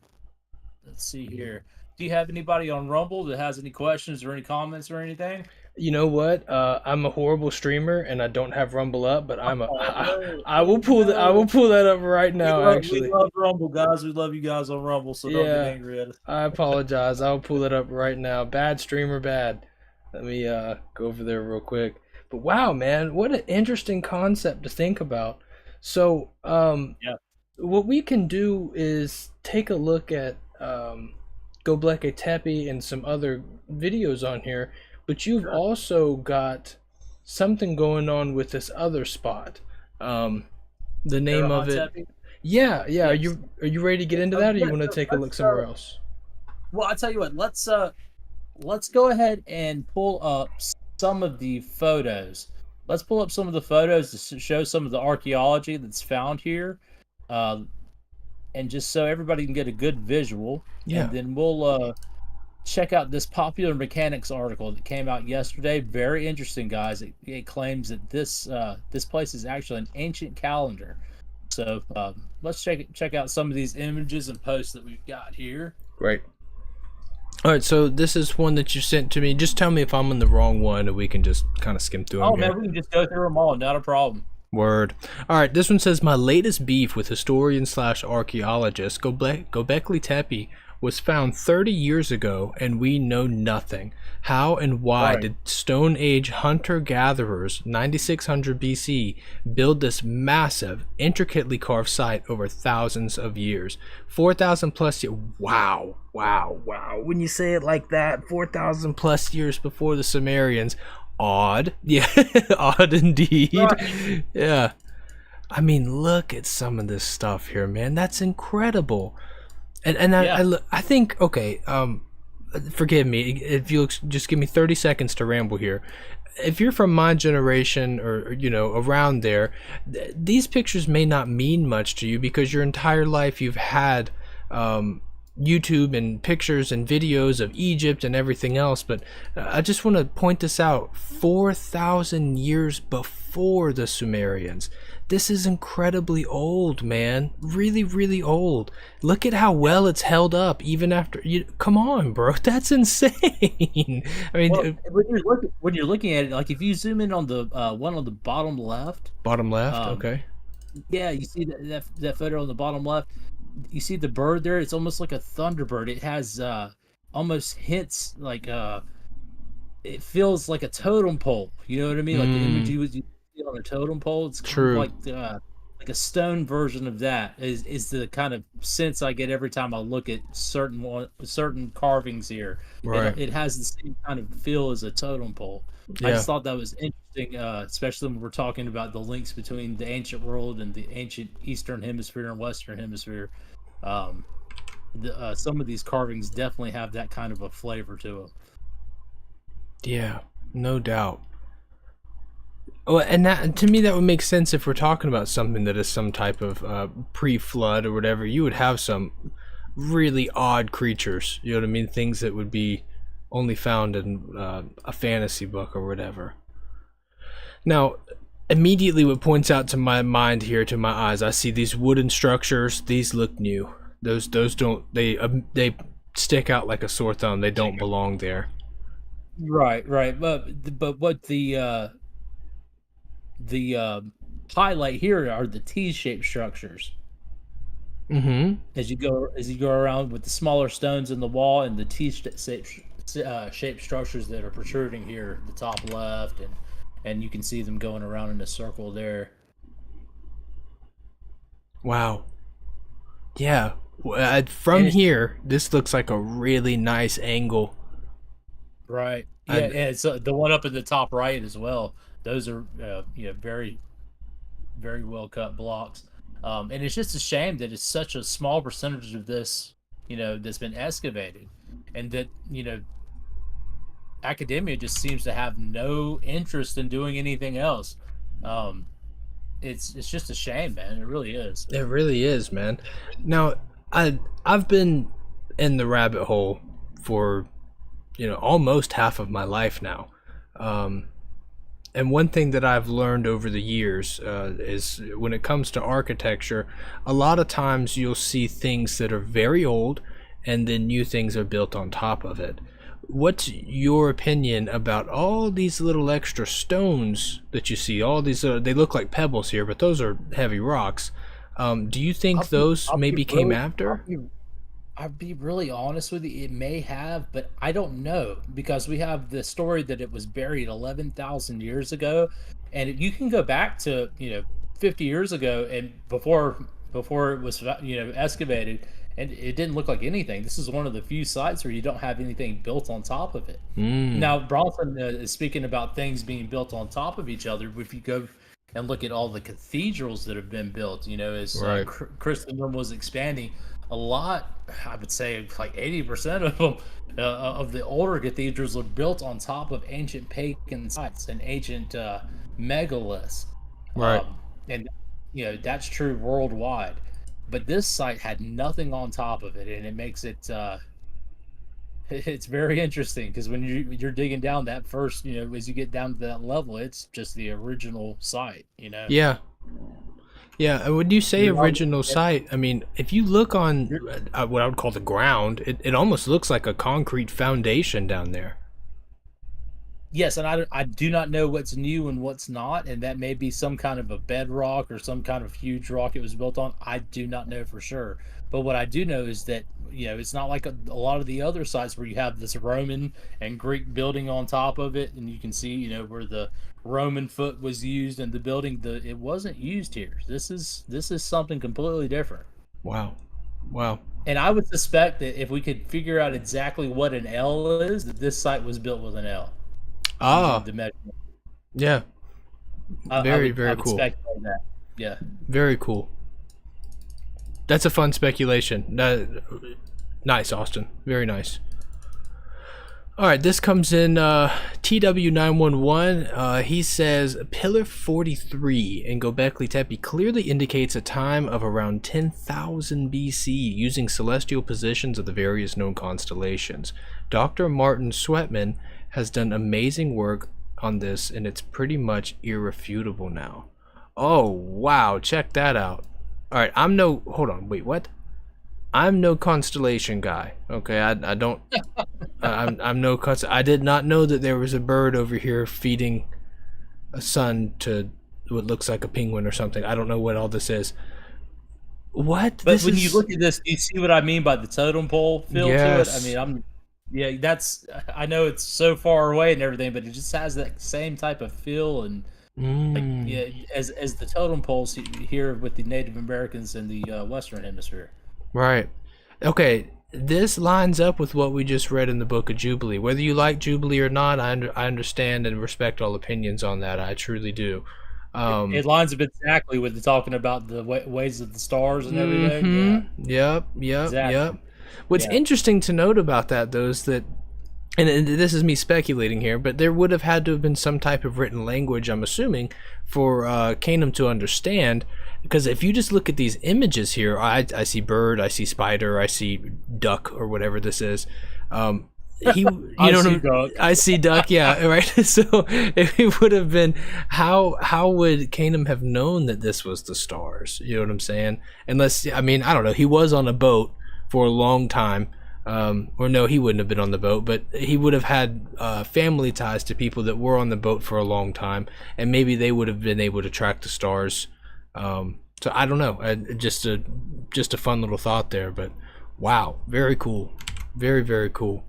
see here. Do you have anybody on Rumble that has any questions or any comments or anything? You know what? I'm a horrible streamer and I don't have Rumble up, but I will pull that up right now. We love Rumble, guys. We love you guys on Rumble, so don't get angry at us. I apologize. I'll pull it up right now. Bad streamer, bad. Let me go over there real quick. But wow, man, what an interesting concept to think about. So, what we can do is take a look at Gobekli Tepe and some other videos on here. But you've also got something going on with this other spot. The name of it. Yeah. Yes. Are you ready to get into that, or you want to take a look somewhere else? Well, I'll tell you what. Let's go ahead and pull up some of the photos. Let's pull up some of the photos to show some of the archaeology that's found here, and just so everybody can get a good visual. Yeah. And then we'll check out this Popular Mechanics article that came out yesterday. Very interesting, guys. It claims that this place is actually an ancient calendar. So let's check out some of these images and posts that we've got here. Great. All right, so this is one that you sent to me. Just tell me if I'm in the wrong one, and we can just kind of skim through them. Oh, man, we can just go through them all. Not a problem. Word. All right, this one says, my latest beef with historian / archaeologist Gobekli Tepe was found 30 years ago and we know nothing. How and why did Stone Age hunter-gatherers, 9600 BC, build this massive, intricately carved site over thousands of years? 4,000 plus years. Wow, wow, wow. When you say it like that, 4,000 plus years before the Sumerians. Odd. Yeah, odd indeed. Right. Yeah. I mean, look at some of this stuff here, man. That's incredible. And yeah. I think, okay, forgive me if you'll just give me 30 seconds to ramble here. If you're from my generation or you know, around there, these pictures may not mean much to you because your entire life you've had YouTube and pictures and videos of Egypt and everything else. But I just want to point this out. 4,000 years before the Sumerians. This is incredibly old, man. Really, really old. Look at how well it's held up even after you. Come on, bro. That's insane. I mean, well, when you're looking at it, like if you zoom in on the one on the bottom left. Bottom left, okay. Yeah, you see that photo on the bottom left. You see the bird there. It's almost like a thunderbird. It has almost hints like it feels like a totem pole. You know what I mean? Like the image you see on a totem pole. It's true. Kind of like a stone version of that is the kind of sense I get every time I look at certain carvings here. Right. It has the same kind of feel as a totem pole. Yeah. I just thought that was interesting, especially when we're talking about the links between the ancient world and the ancient Eastern Hemisphere and Western Hemisphere. Some of these carvings definitely have that kind of a flavor to them. Yeah, no doubt. Oh, and that, to me, that would make sense if we're talking about something that is some type of pre-flood or whatever. You would have some really odd creatures. You know what I mean? Things that would be only found in a fantasy book or whatever. Now, immediately what points out to my mind here, to my eyes, I see these wooden structures. These look new. Those don't, they stick out like a sore thumb. They don't belong there. Right. But what the highlight here are the T-shaped structures. Mm-hmm. As you go around with the smaller stones in the wall and the T-shaped structures that are protruding here, the top left, and you can see them going around in a circle there. Wow. Yeah. From here, this looks like a really nice angle. Right. Yeah, and it's the one up in the top right as well. Those are very, very well cut blocks. And it's just a shame that it's such a small percentage of this, that's been excavated, and that academia just seems to have no interest in doing anything else. It's just a shame, man. It really is. It really is, man. Now, I've been in the rabbit hole for almost half of my life now. And one thing that I've learned over the years is when it comes to architecture, a lot of times you'll see things that are very old and then new things are built on top of it. What's your opinion about all these little extra stones that you see? All these, they look like pebbles here, but those are heavy rocks. Do you think those maybe came after? I'll be really honest with you. It may have, but I don't know, because we have the story that it was buried 11,000 years ago, and you can go back to 50 years ago and before it was excavated, and it didn't look like anything. This is one of the few sites where you don't have anything built on top of it. Now Bronson is speaking about things being built on top of each other. If you go and look at all the cathedrals that have been built, as Christendom was expanding, a lot, I would say like 80% of them, of the older cathedrals were built on top of ancient pagan sites and ancient megaliths. Right. And that's true worldwide. But this site had nothing on top of it, and it makes it it's very interesting, because when you're digging down that first, as you get down to that level, it's just the original site. Yeah. Yeah, when you say original site, I mean, if you look on what I would call the ground, it almost looks like a concrete foundation down there. Yes, and I do not know what's new and what's not, and that may be some kind of a bedrock or some kind of huge rock it was built on. I do not know for sure. But what I do know is that, it's not like a lot of the other sites where you have this Roman and Greek building on top of it, and you can see, where the Roman foot was used in the building. It wasn't used here. This is something completely different. Wow. Wow. And I would suspect that if we could figure out exactly what an L is, that this site was built with an L. Ah. The measurement. Yeah. Very cool. Speculate that. Yeah. Very cool. That's a fun speculation. Nice, Austin. Very nice. All right, this comes in TW911. He says Pillar 43 in Gobekli Tepe clearly indicates a time of around 10,000 BC using celestial positions of the various known constellations. Dr. Martin Sweatman has done amazing work on this, and it's pretty much irrefutable now. Oh, wow, check that out. All right, hold on, wait, what? I'm no constellation guy. Okay, I don't. I'm no I did not know that there was a bird over here feeding a sun to what looks like a penguin or something. I don't know what all this is. What? But when you look at this, do you see what I mean by the totem pole feel to it? I mean, I know it's so far away and everything, but it just has that same type of feel and as the totem poles here with the Native Americans in the Western Hemisphere. Right. Okay. This lines up with what we just read in the Book of Jubilee. Whether you like Jubilee or not, I understand and respect all opinions on that. I truly do. It lines up exactly with the talking about the ways of the stars and everything. Yeah. Yep. What's interesting to note about that, though, is that, and this is me speculating here, but there would have had to have been some type of written language, I'm assuming, for Canaan to understand. Because if you just look at these images here, I see bird, I see spider, I see duck, or whatever this is. I see duck, yeah, right. So if it would have been, how would Canaan have known that this was the stars? You know what I'm saying? Unless, I don't know. He was on a boat for a long time, or no, he wouldn't have been on the boat, but he would have had family ties to people that were on the boat for a long time, and maybe they would have been able to track the stars. So I don't know, just a fun little thought there, but wow, very cool, very, very cool.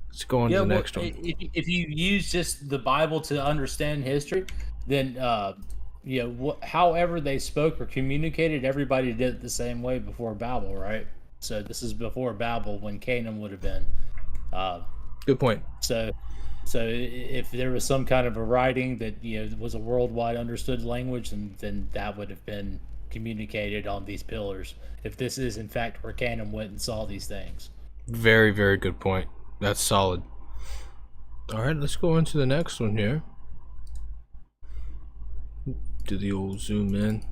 Let's go on to the next one. If you use just the Bible to understand history, then however they spoke or communicated, everybody did it the same way before Babel, right? So this is before Babel, when Canaan would have been. Good point. So if there was some kind of a writing that was a worldwide understood language, then that would have been communicated on these pillars. If this is in fact where Canaan went and saw these things. Very, very good point. That's solid. All right, let's go on to the next one here. Do the old zoom in.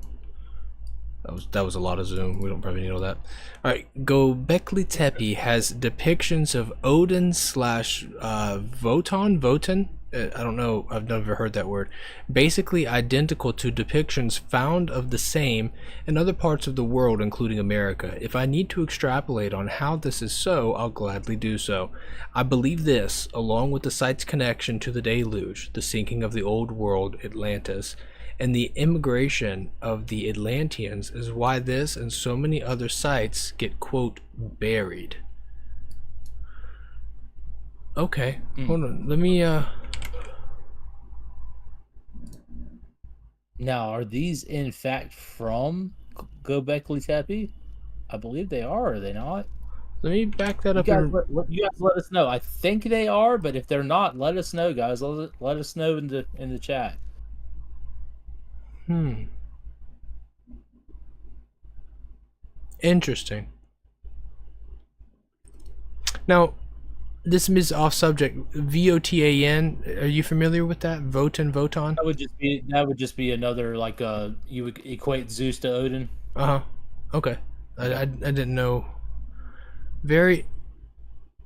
That was a lot of zoom. We don't probably need all that. All right, Gobekli Tepe has depictions of Odin / Votan. I don't know. I've never heard that word. Basically identical to depictions found of the same in other parts of the world, including America. If I need to extrapolate on how this is so, I'll gladly do so. I believe this, along with the site's connection to the deluge, the sinking of the old world, Atlantis, and the immigration of the Atlanteans, is why this and so many other sites get, quote, buried. Okay, hold on. Let me, Now, are these in fact from Gobekli Tepe? I believe they are they not? Let me back that up. You guys let us know. I think they are, but if they're not, let us know, guys. Let us know in the chat. Interesting. Now, this is off subject. VOTAN. Are you familiar with that? Votan. That would just be another, like, you would equate Zeus to Odin. Okay. I didn't know. Very,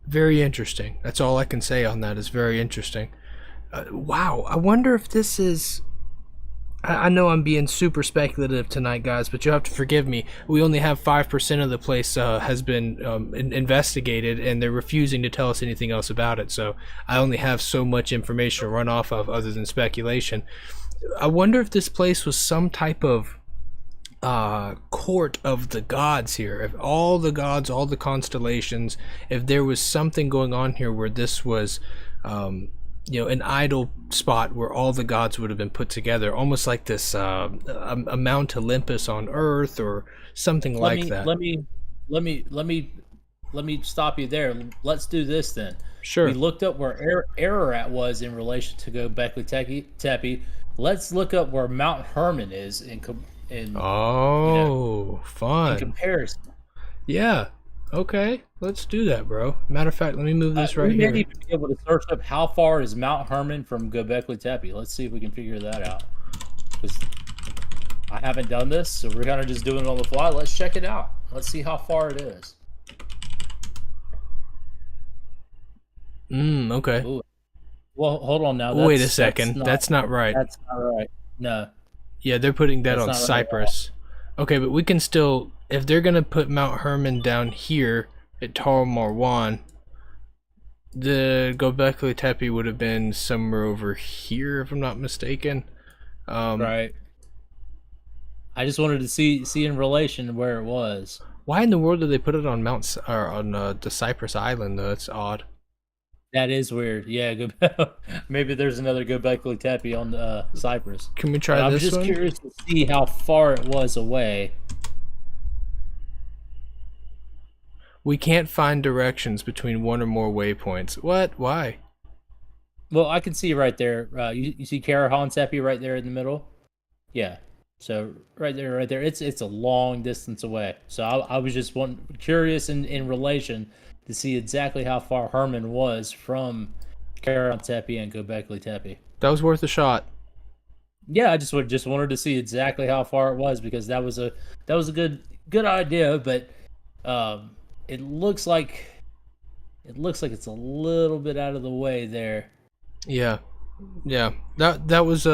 very interesting. That's all I can say on that. Is very interesting. Wow. I wonder if this is. I know I'm being super speculative tonight, guys, but you'll have to forgive me. We only have 5% of the place has been investigated, and they're refusing to tell us anything else about it. So I only have so much information to run off of other than speculation. I wonder if this place was some type of court of the gods here. If all the gods, all the constellations, if there was something going on here where this was an idol spot where all the gods would have been put together, almost like this a Mount Olympus on Earth or something that. Let me stop you there. Let's do this then. Sure. We looked up where Ararat was in relation to Gobekli Tepe. Let's look up where Mount Hermon is in fun. In comparison. Yeah. Okay, let's do that, bro. Matter of fact, let me move this right here. We may even be able to search up how far is Mount Hermon from Gobekli Tepe. Let's see if we can figure that out. Because I haven't done this, so we're kind of just doing it on the fly. Let's check it out. Let's see how far it is. Okay. Ooh. Well, hold on now. Wait a second. That's not right. That's not right. No. Yeah, they're putting that on Cyprus. Okay, but we can still, if they're gonna put Mount Hermon down here at Tal Marwan, the Gobekli Tepe would have been somewhere over here, if I'm not mistaken. Right. I just wanted to see in relation where it was. Why in the world did they put it on the Cyprus Island though? That's odd. That is weird. Yeah, maybe there's another Gobekli Tepe on Cyprus. Can we try this one? I'm just curious to see how far it was away. We can't find directions between one or more waypoints. What? Why? Well, I can see right there. You see Karahan Tepe right there in the middle? Yeah. So right there. It's a long distance away. So I was just curious in relation to see exactly how far Hermon was from Karahan Tepe and Gobekli Tepe. That was worth a shot. Yeah, I just wanted to see exactly how far it was, because that was a good idea, but it looks like it's a little bit out of the way there. Yeah. That was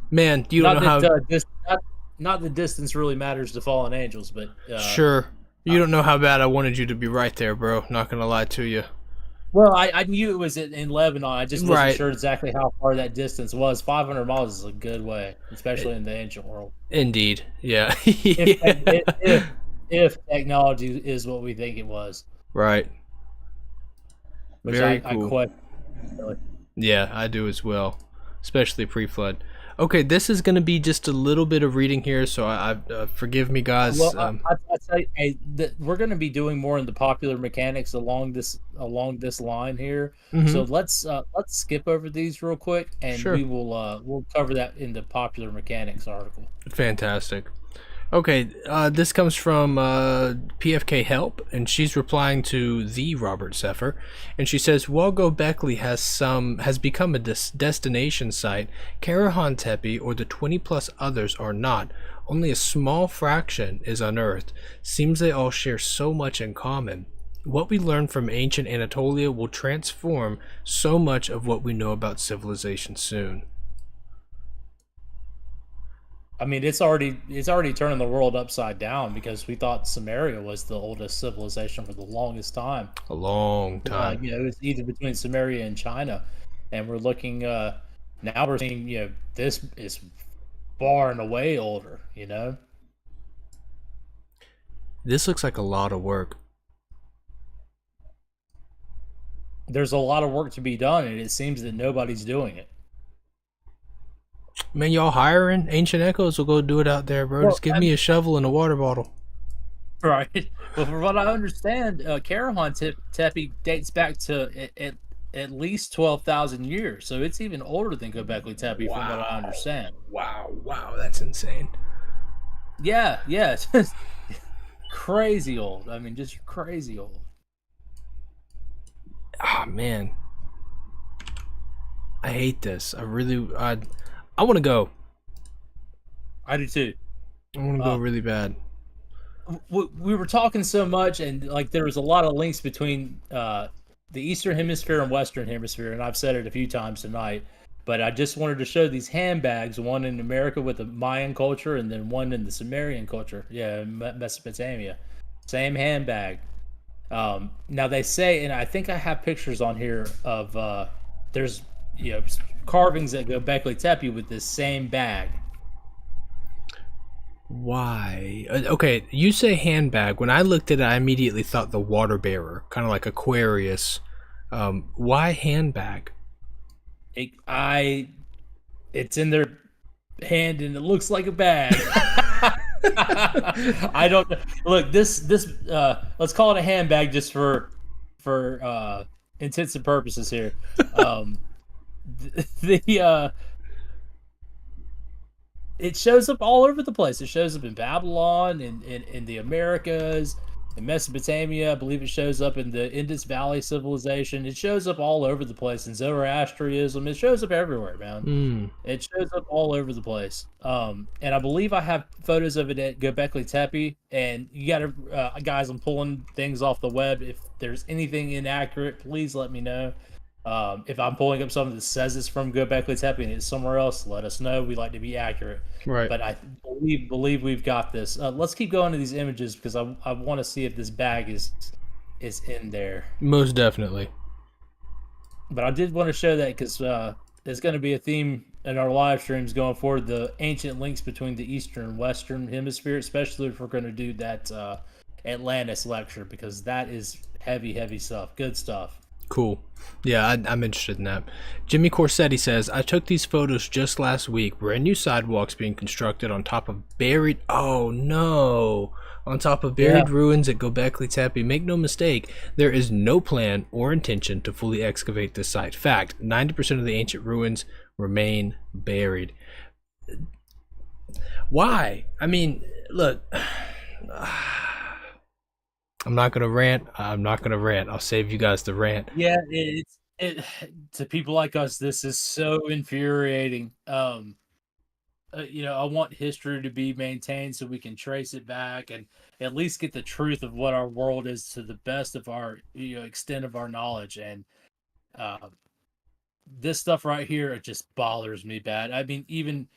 man. You don't know how. Not the distance really matters to fallen angels, but sure. You don't know how bad I wanted you to be right there, bro. Not gonna lie to you. Well, I knew it was in Lebanon. I just wasn't sure exactly how far that distance was. 500 miles is a good way, especially in the ancient world. Indeed, yeah. If technology is what we think it was. Right. Which Very I cool. question, really. Yeah, I do as well, especially pre-flood. Okay, this is going to be just a little bit of reading here, so I forgive me, guys. Well, I'd say we're going to be doing more in the popular mechanics along this line here. Mhm. So let's skip over these real quick, and Sure. we'll cover that in the popular mechanics article. Fantastic. Okay, this comes from PFK Help, and she's replying to the Robert Seffer, and she says, while Gobekli has become a destination site, Karahan Tepe or the 20+ others are not. Only a small fraction is unearthed. Seems they all share so much in common. What we learn from ancient Anatolia will transform so much of what we know about civilization soon. I mean, it's already turning the world upside down, because we thought Samaria was the oldest civilization for the longest time. A long time. It was either between Samaria and China, and we're looking now. We're seeing this is far and away older. This looks like a lot of work. There's a lot of work to be done, and it seems that nobody's doing it. Man, y'all hiring Ancient Echoes? Will go do it out there, bro. Just give me a shovel and a water bottle. Right. Well, from what I understand, Karahan Tepe dates back to at least 12,000 years, so it's even older than Gobekli Tepe, from what I understand. Wow, that's insane. Yeah, it's just crazy old. I mean, just crazy old. Ah, man. I hate this. I want to go. I do too. I want to go really bad. We were talking so much, and there was a lot of links between the Eastern Hemisphere and Western Hemisphere, and I've said it a few times tonight. But I just wanted to show these handbags, one in America with the Mayan culture and then one in the Sumerian culture. Yeah, Mesopotamia. Same handbag. Now they say, and I think I have pictures on here of there's carvings at Gobekli Tepe with this same bag. Why? Okay, you say handbag. When I looked at it, I immediately thought the water bearer, kind of like Aquarius. Why handbag? It's in their hand and it looks like a bag. I don't look this. Let's call it a handbag just for intents and purposes here. It shows up all over the place. It shows up in Babylon, in the Americas, in Mesopotamia. I believe it shows up in the Indus Valley civilization. It shows up all over the place in Zoroastrianism. It shows up everywhere, man. It shows up all over the place. And I believe I have photos of it at Gobekli Tepe. And you got to, guys, I'm pulling things off the web. If there's anything inaccurate, please let me know. If I'm pulling up something that says it's from Gobekli Tepe and it's somewhere else, let us know. We like to be accurate. Right. But I believe we've got this. Let's keep going to these images because I want to see if this bag is in there. Most definitely. But I did want to show that because there's going to be a theme in our live streams going forward, the ancient links between the Eastern and Western hemisphere, especially if we're going to do that Atlantis lecture, because that is heavy stuff. Good stuff. Cool. Yeah, I'm interested in that. Jimmy Corsetti says, I took these photos just last week. Brand new sidewalks being constructed on top of buried... Oh, no. On top of buried ruins at Gobekli Tepe. Make no mistake, there is no plan or intention to fully excavate this site. Fact, 90% of the ancient ruins remain buried. Why? I mean, look... I'm not gonna rant. I'll save you guys the rant. Yeah, it to people like us, this is so infuriating. I want history to be maintained so we can trace it back and at least get the truth of what our world is to the best of our extent of our knowledge. And this stuff right here, it just bothers me bad. I mean, even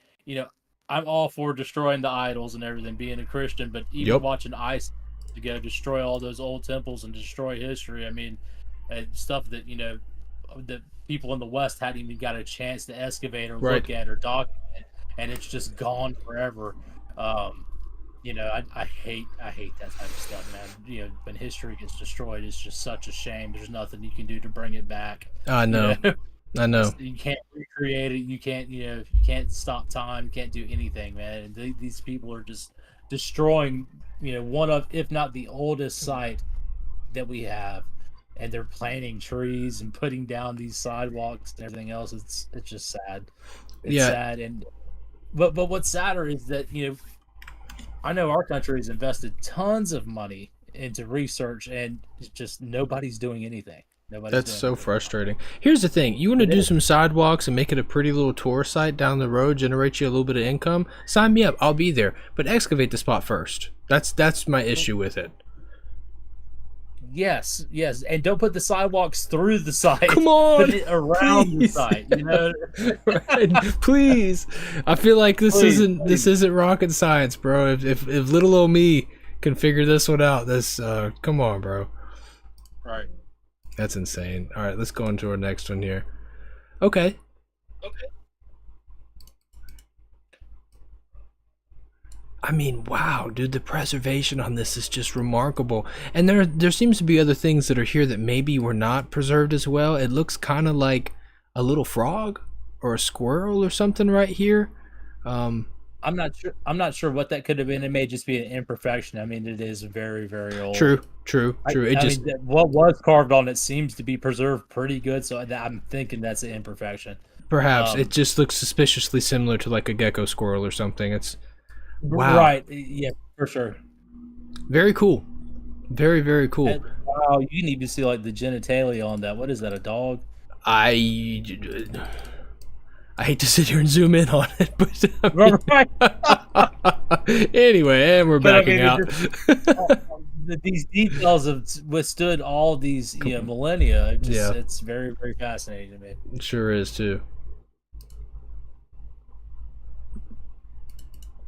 I'm all for destroying the idols and everything, being a Christian, but even watching ISIS to go destroy all those old temples and destroy history. I mean, stuff that that people in the West hadn't even got a chance to excavate or look at or document, and it's just gone forever. I hate that type of stuff, man. When history gets destroyed, it's just such a shame. There's nothing you can do to bring it back. I know. I know. You can't recreate it. You can't, you can't stop time. You can't do anything, man. And these people are just destroying one of, if not the oldest site that we have, and they're planting trees and putting down these sidewalks and everything else. It's just sad. It's sad. And but what's sadder is that I know our country has invested tons of money into research, and it's just nobody's doing anything. That's so frustrating. Here's the thing. You want to do some sidewalks and make it a pretty little tour site down the road, generate you a little bit of income? Sign me up. I'll be there. But excavate the spot first. That's my issue with it. Yes. And don't put the sidewalks through the site. Come on. Put it around the site, Right. Please. I feel like this isn't rocket science, bro. If little old me can figure this one out, come on, bro. Right. That's insane. All right, let's go into our next one here. Okay. I mean, wow, dude, the preservation on this is just remarkable. And there seems to be other things that are here that maybe were not preserved as well. It looks kind of like a little frog or a squirrel or something right here. I'm not sure what that could have been. It may just be an imperfection. I mean, it is very, very old. True. What was carved on it seems to be preserved pretty good. So I'm thinking that's an imperfection. Perhaps it just looks suspiciously similar to like a gecko squirrel or something. It's wow. Right. Yeah, for sure. Very cool. Very, very cool. And, wow, you can even see like the genitalia on that. What is that? A dog? I hate to sit here and zoom in on it, but right. Anyway, and we're backing out. These details have withstood all these millennia. It's very, very fascinating to me. It sure is too.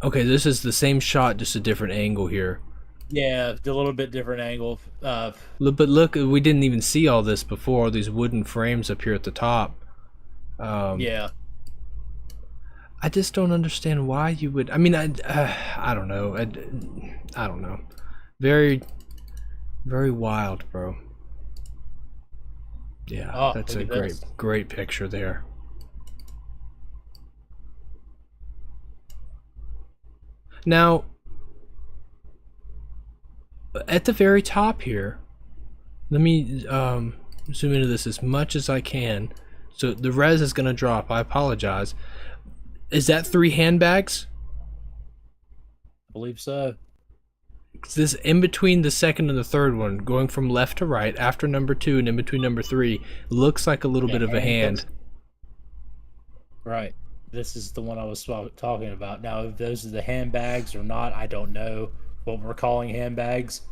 Okay, this is the same shot, just a different angle here. Yeah, a little bit different angle. But look, we didn't even see all this before. All these wooden frames up here at the top. Yeah. I just don't understand why you would. I mean, I don't know. I don't know. Very, very wild, bro. Yeah, that's a great picture there. Now, at the very top here, let me zoom into this as much as I can. So the res is going to drop. I apologize. Is that 3 handbags? I believe so. This in between the second and the third one, going from left to right after number 2 and in between number 3, looks like a little bit of a hand. Right. This is the one I was talking about. Now, if those are the handbags or not, I don't know what we're calling handbags,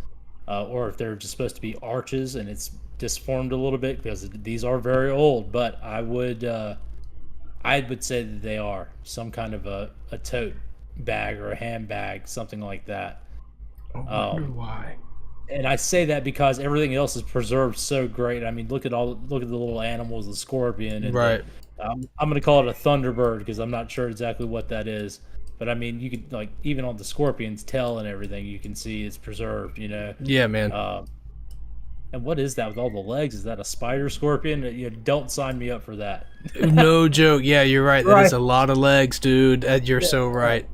or if they're just supposed to be arches and it's disformed a little bit, because these are very old. But I would say that they are some kind of a tote bag or a handbag, something like that. I wonder why. And I say that because everything else is preserved so great. I mean, look at the little animals, the scorpion, and right. I'm going to call it a thunderbird because I'm not sure exactly what that is. But I mean, you could, like, even on the scorpion's tail and everything, you can see it's preserved, you know? Yeah, man. And what is that with all the legs? Is that a spider scorpion? You know, don't sign me up for that. No joke. Yeah, you're right. That is a lot of legs, dude. You're so right.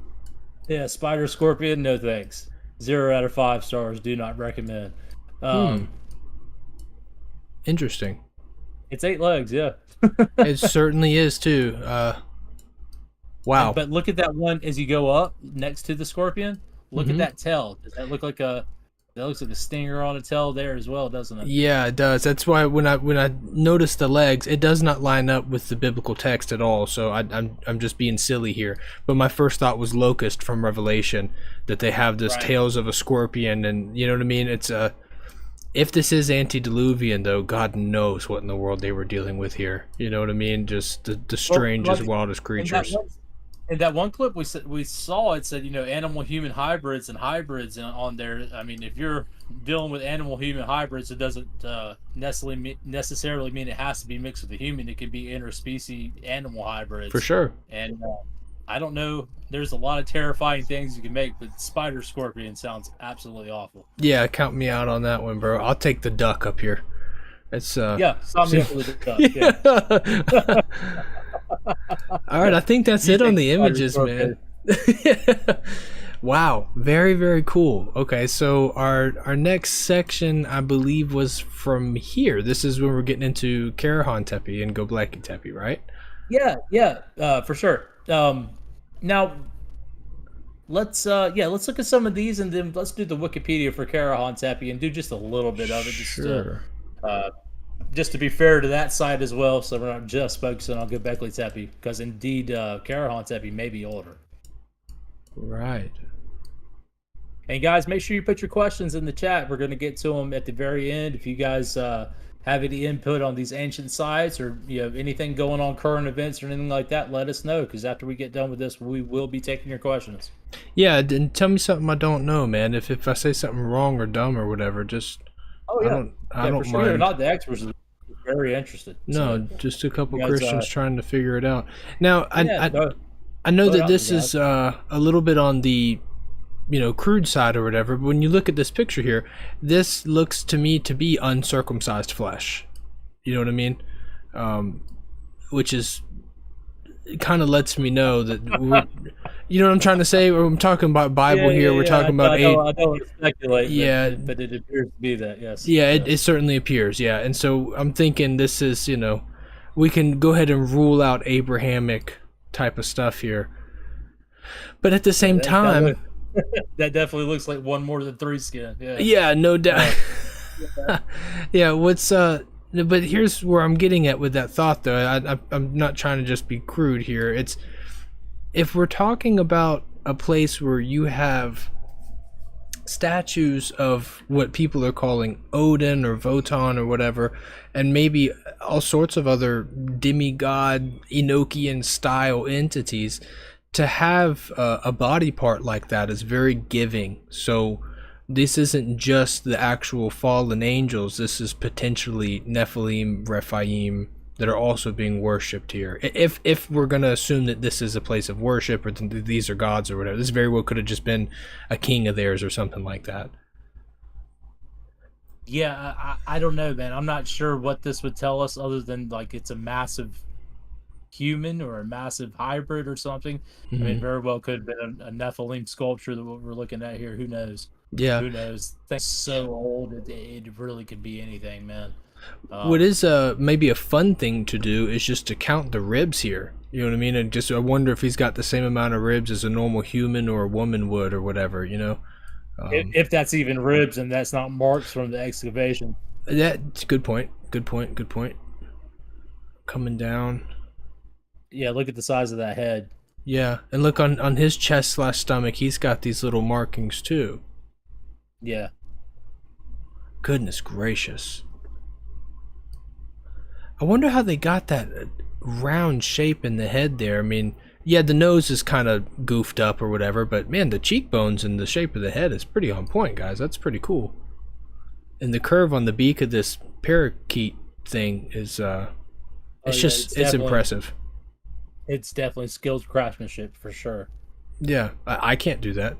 Yeah, spider scorpion, no thanks. 0 out of 5 stars. Do not recommend. Interesting. It's 8 legs, yeah. It certainly is too. Wow. But look at that one as you go up next to the scorpion. Look at that tail. Does that look like that looks like a stinger on a tail there as well, doesn't it? Yeah, it does. That's why when I notice the legs, it does not line up with the biblical text at all. So I'm just being silly here. But my first thought was locust from Revelation, that they have this tails of a scorpion, and you know what I mean. It's if this is antediluvian, though, God knows what in the world they were dealing with here. You know what I mean? Just the strangest, wildest creatures. In that one clip we saw, it said, you know, animal-human hybrids and hybrids on there. I mean, if you're dealing with animal-human hybrids, it doesn't necessarily mean it has to be mixed with a human. It could be interspecies animal hybrids. For sure. And I don't know. There's a lot of terrifying things you can make, but spider scorpion sounds absolutely awful. Yeah, count me out on that one, bro. I'll take the duck up here. It's sign me up for the duck. Yeah. All right, I think that's it on the images, man. Wow, very, very cool. Okay, so our next section, I believe, was from here. This is when we're getting into Karahan Tepe and Gobekli Tepe, right? Yeah, for sure. Now, let's look at some of these, and then let's do the Wikipedia for Karahan Tepe and do just a little bit of it. Sure. Just to be fair to that side as well, so we're not just focusing on Gobekli Tepe, because indeed Karahan Tepe may be older. Right. And guys, make sure you put your questions in the chat. We're going to get to them at the very end. If you guys have any input on these ancient sites, or anything going on, current events or anything like that, let us know, because after we get done with this, we will be taking your questions. Yeah, and tell me something I don't know, man. If I say something wrong or dumb or whatever, just... Oh yeah, I don't for sure. mind. You're not the experts. Very interested. No, just a couple Christians trying to figure it out. Now, I Yeah, know that this is a little bit on the, crude side or whatever, but when you look at this picture here, this looks to me to be uncircumcised flesh. You know what I mean? Which is kind of lets me know that you know what I'm trying to say. I'm talking about Bible here. We're talking about I don't want to speculate. Yeah, but it appears to be that. Yes. Yeah, it certainly appears. Yeah, and so I'm thinking this is we can go ahead and rule out Abrahamic type of stuff here, but at the same time, that definitely looks like one more than 3 skin. Yeah. Yeah, no doubt. Yeah. What's But here's where I'm getting at with that thought, though. I'm not trying to just be crude here. It's if we're talking about a place where you have statues of what people are calling Odin or Wotan or whatever, and maybe all sorts of other demigod Enochian style entities, to have a body part like that is very giving. So this isn't just the actual fallen angels. This is potentially Nephilim, Rephaim that are also being worshipped here. If we're gonna assume that this is a place of worship, or these are gods or whatever, this very well could have just been a king of theirs or something like that. Yeah, I don't know, man. I'm not sure what this would tell us other than like it's a massive human or a massive hybrid or something. I mean, very well could have been a Nephilim sculpture that what we're looking at here. Who knows? Yeah. Who knows? Things so old, it really could be anything, man. What is maybe a fun thing to do is just to count the ribs here. You know what I mean? And just I wonder if he's got the same amount of ribs as a normal human or a woman would or whatever, you know? If that's even ribs and that's not marks from the excavation. That's a good point. Good point. Good point. Coming down. Yeah, look at the size of that head. Yeah, and look on his chest/stomach, he's got these little markings too. Yeah. Goodness gracious. I wonder how they got that round shape in the head there. I mean, yeah, the nose is kind of goofed up or whatever, but man, the cheekbones and the shape of the head is pretty on point, guys. That's pretty cool. And the curve on the beak of this parakeet thing is it's impressive. It's definitely skilled craftsmanship for sure. Yeah, I can't do that.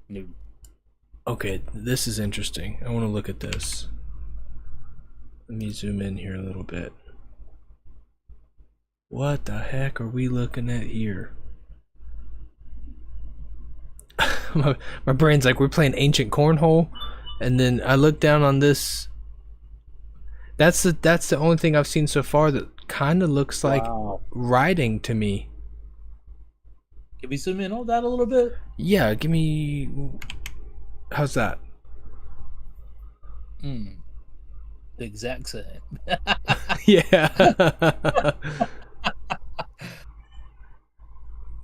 No. Okay, this is interesting. I want to look at this. Let me zoom in here a little bit. What the heck are we looking at here? my brain's like, we're playing ancient cornhole, and then I look down on this. That's the only thing I've seen so far that kind of looks like writing to me. Can we zoom in on that a little bit? Yeah, give me. How's that? The exact same. Yeah.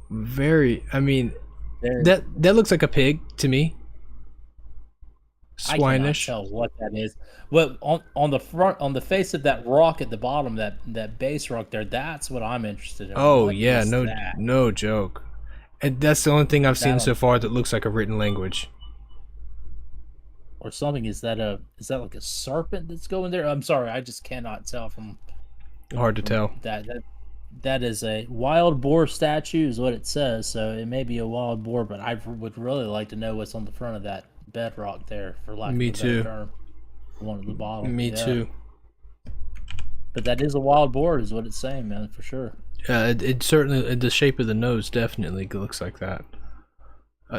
Very. I mean, that looks like a pig to me. Swinish. I cannot tell what that is. Well, on the front, on the face of that rock at the bottom, that base rock there, that's what I'm interested in. Oh what yeah, is no, that? no joke. And that's the only thing I've seen so far that looks like a written language. Or something. Is that like a serpent that's going there? I'm sorry, I just cannot tell from. Hard to tell. That is a wild boar statue, is what it says. So it may be a wild boar, but I would really like to know what's on the front of that bedrock there, for lack of a better term. The one at the bottom. Me too. But that is a wild boar, is what it's saying, man, for sure. It certainly, the shape of the nose definitely looks like that.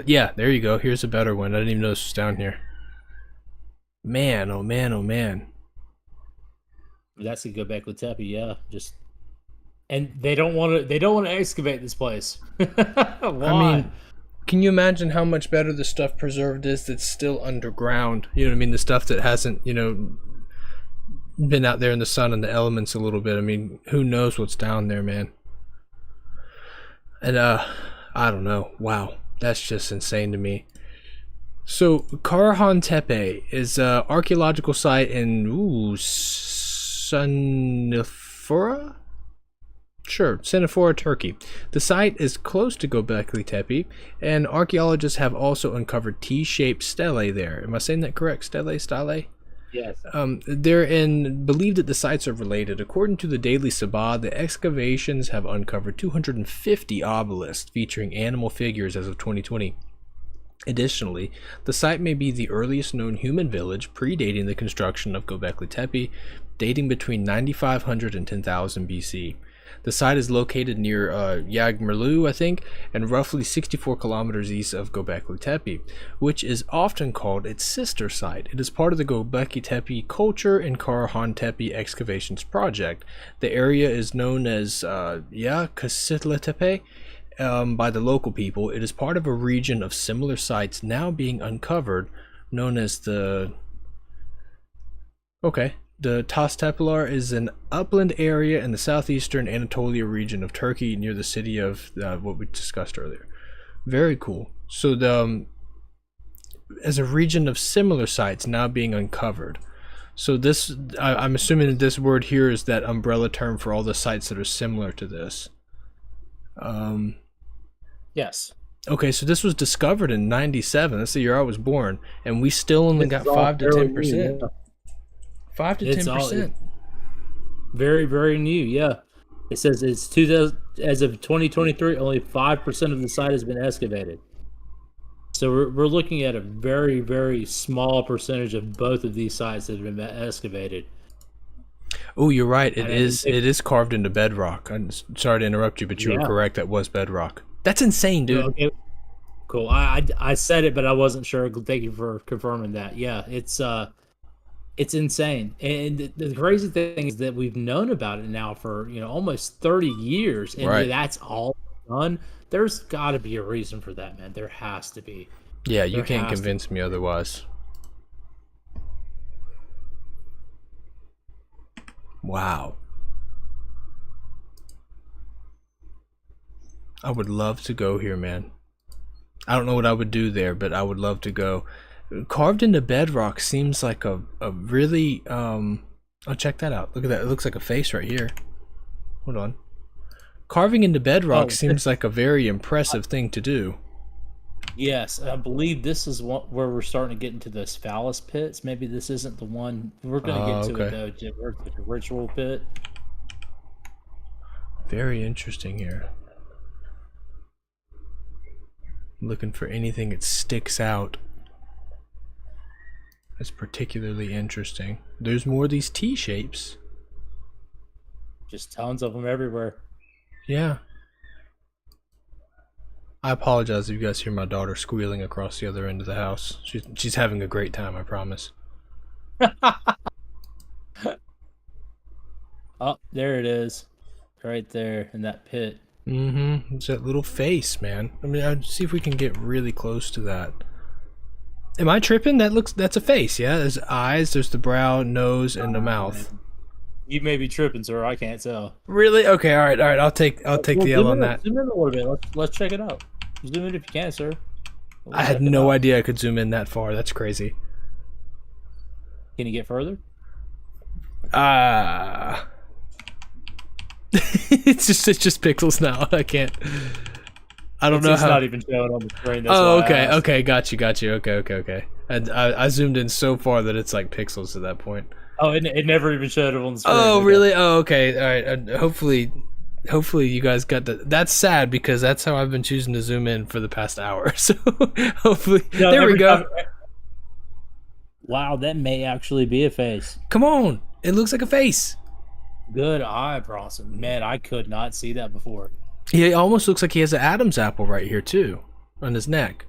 Yeah, there you go. Here's a better one. I didn't even know this was down here. Man, oh man, oh man. That's a Gobekli Tepe, yeah. And they don't want to excavate this place. Why? I mean, can you imagine how much better the stuff preserved is that's still underground? You know what I mean? The stuff that hasn't, been out there in the sun and the elements a little bit. I mean, who knows what's down there, man? And I don't know. Wow, that's just insane to me. So Karahan Tepe is an archaeological site in Sanifora? Sure, Sanifora, Turkey. The site is close to Gobekli Tepe, and archaeologists have also uncovered T-shaped stelae there. Am I saying that correct? Stele? Yes. They're believed that the sites are related. According to the Daily Sabah, the excavations have uncovered 250 obelisks featuring animal figures as of 2020. Additionally, the site may be the earliest known human village, predating the construction of Gobekli Tepe, dating between 9500 and 10,000 BC. The site is located near Yagmerlu, I think, and roughly 64 kilometers east of Gobekli Tepe, which is often called its sister site. It is part of the Gobekli Tepe Culture and Karahan Tepe Excavations Project. The area is known as Kasitla Tepe by the local people. It is part of a region of similar sites now being uncovered, known as the Tastepelar is an upland area in the southeastern Anatolia region of Turkey near the city of what we discussed earlier. Very cool. So as a region of similar sites now being uncovered. So this, I'm assuming that this word here is that umbrella term for all the sites that are similar to this. Yes. Okay, so this was discovered in '97. That's the year I was born, and we still only got 5 to 10%. 5 to 10%. Very, very new. Yeah, it says it's 2000 as of 2023. Only 5% of the site has been excavated. So we're looking at a very, very small percentage of both of these sites that have been excavated. Oh, you're right. It is carved into bedrock. I'm sorry to interrupt you, but you were correct. That was bedrock. That's insane, dude. Okay. Cool. I said it, but I wasn't sure. Thank you for confirming that. Yeah, it's insane. And the crazy thing is that we've known about it now for almost 30 years, and that's all done. There's got to be a reason for that, man. There has to be. Yeah, you can't convince me otherwise. Wow. I would love to go here, man. I don't know what I would do there, but I would love to go. Carved into bedrock seems like a really oh, check that out. Look at that. It looks like a face right here. Hold on. Carving into bedrock seems like a very impressive thing to do. Yes, I believe this is where we're starting to get into those phallus pits. Maybe this isn't the one. We're going to get to it, though. Where it's a ritual pit. Very interesting here. Looking for anything that sticks out. That's particularly interesting. There's more of these T-shapes. Just tons of them everywhere. Yeah. I apologize if you guys hear my daughter squealing across the other end of the house. She's having a great time, I promise. Oh, there it is. Right there in that pit. Mm-hmm. It's that little face, man. I mean, I'd see if we can get really close to that. Am I tripping? That's a face, yeah? There's eyes, there's the brow, nose, and the mouth. You may be tripping, sir. I can't tell. Really? Okay, all right. I'll take the L on that. Zoom in a little bit. Let's check it out. Zoom in if you can, sir. I had no idea I could zoom in that far. That's crazy. Can you get further? It's just pixels now. I can't. I don't know how. It's not even showing on the screen. That's okay. Got you. Okay. I zoomed in so far that it's like pixels at that point. Oh, it never even showed it on the screen. Oh, really? Oh, okay. All right. Hopefully you guys got that. That's sad because that's how I've been choosing to zoom in for the past hour. So hopefully, there we go. Wow, that may actually be a face. Come on, it looks like a face. Good eye, Bronson. Man, I could not see that before. He almost looks like he has an Adam's apple right here too, on his neck.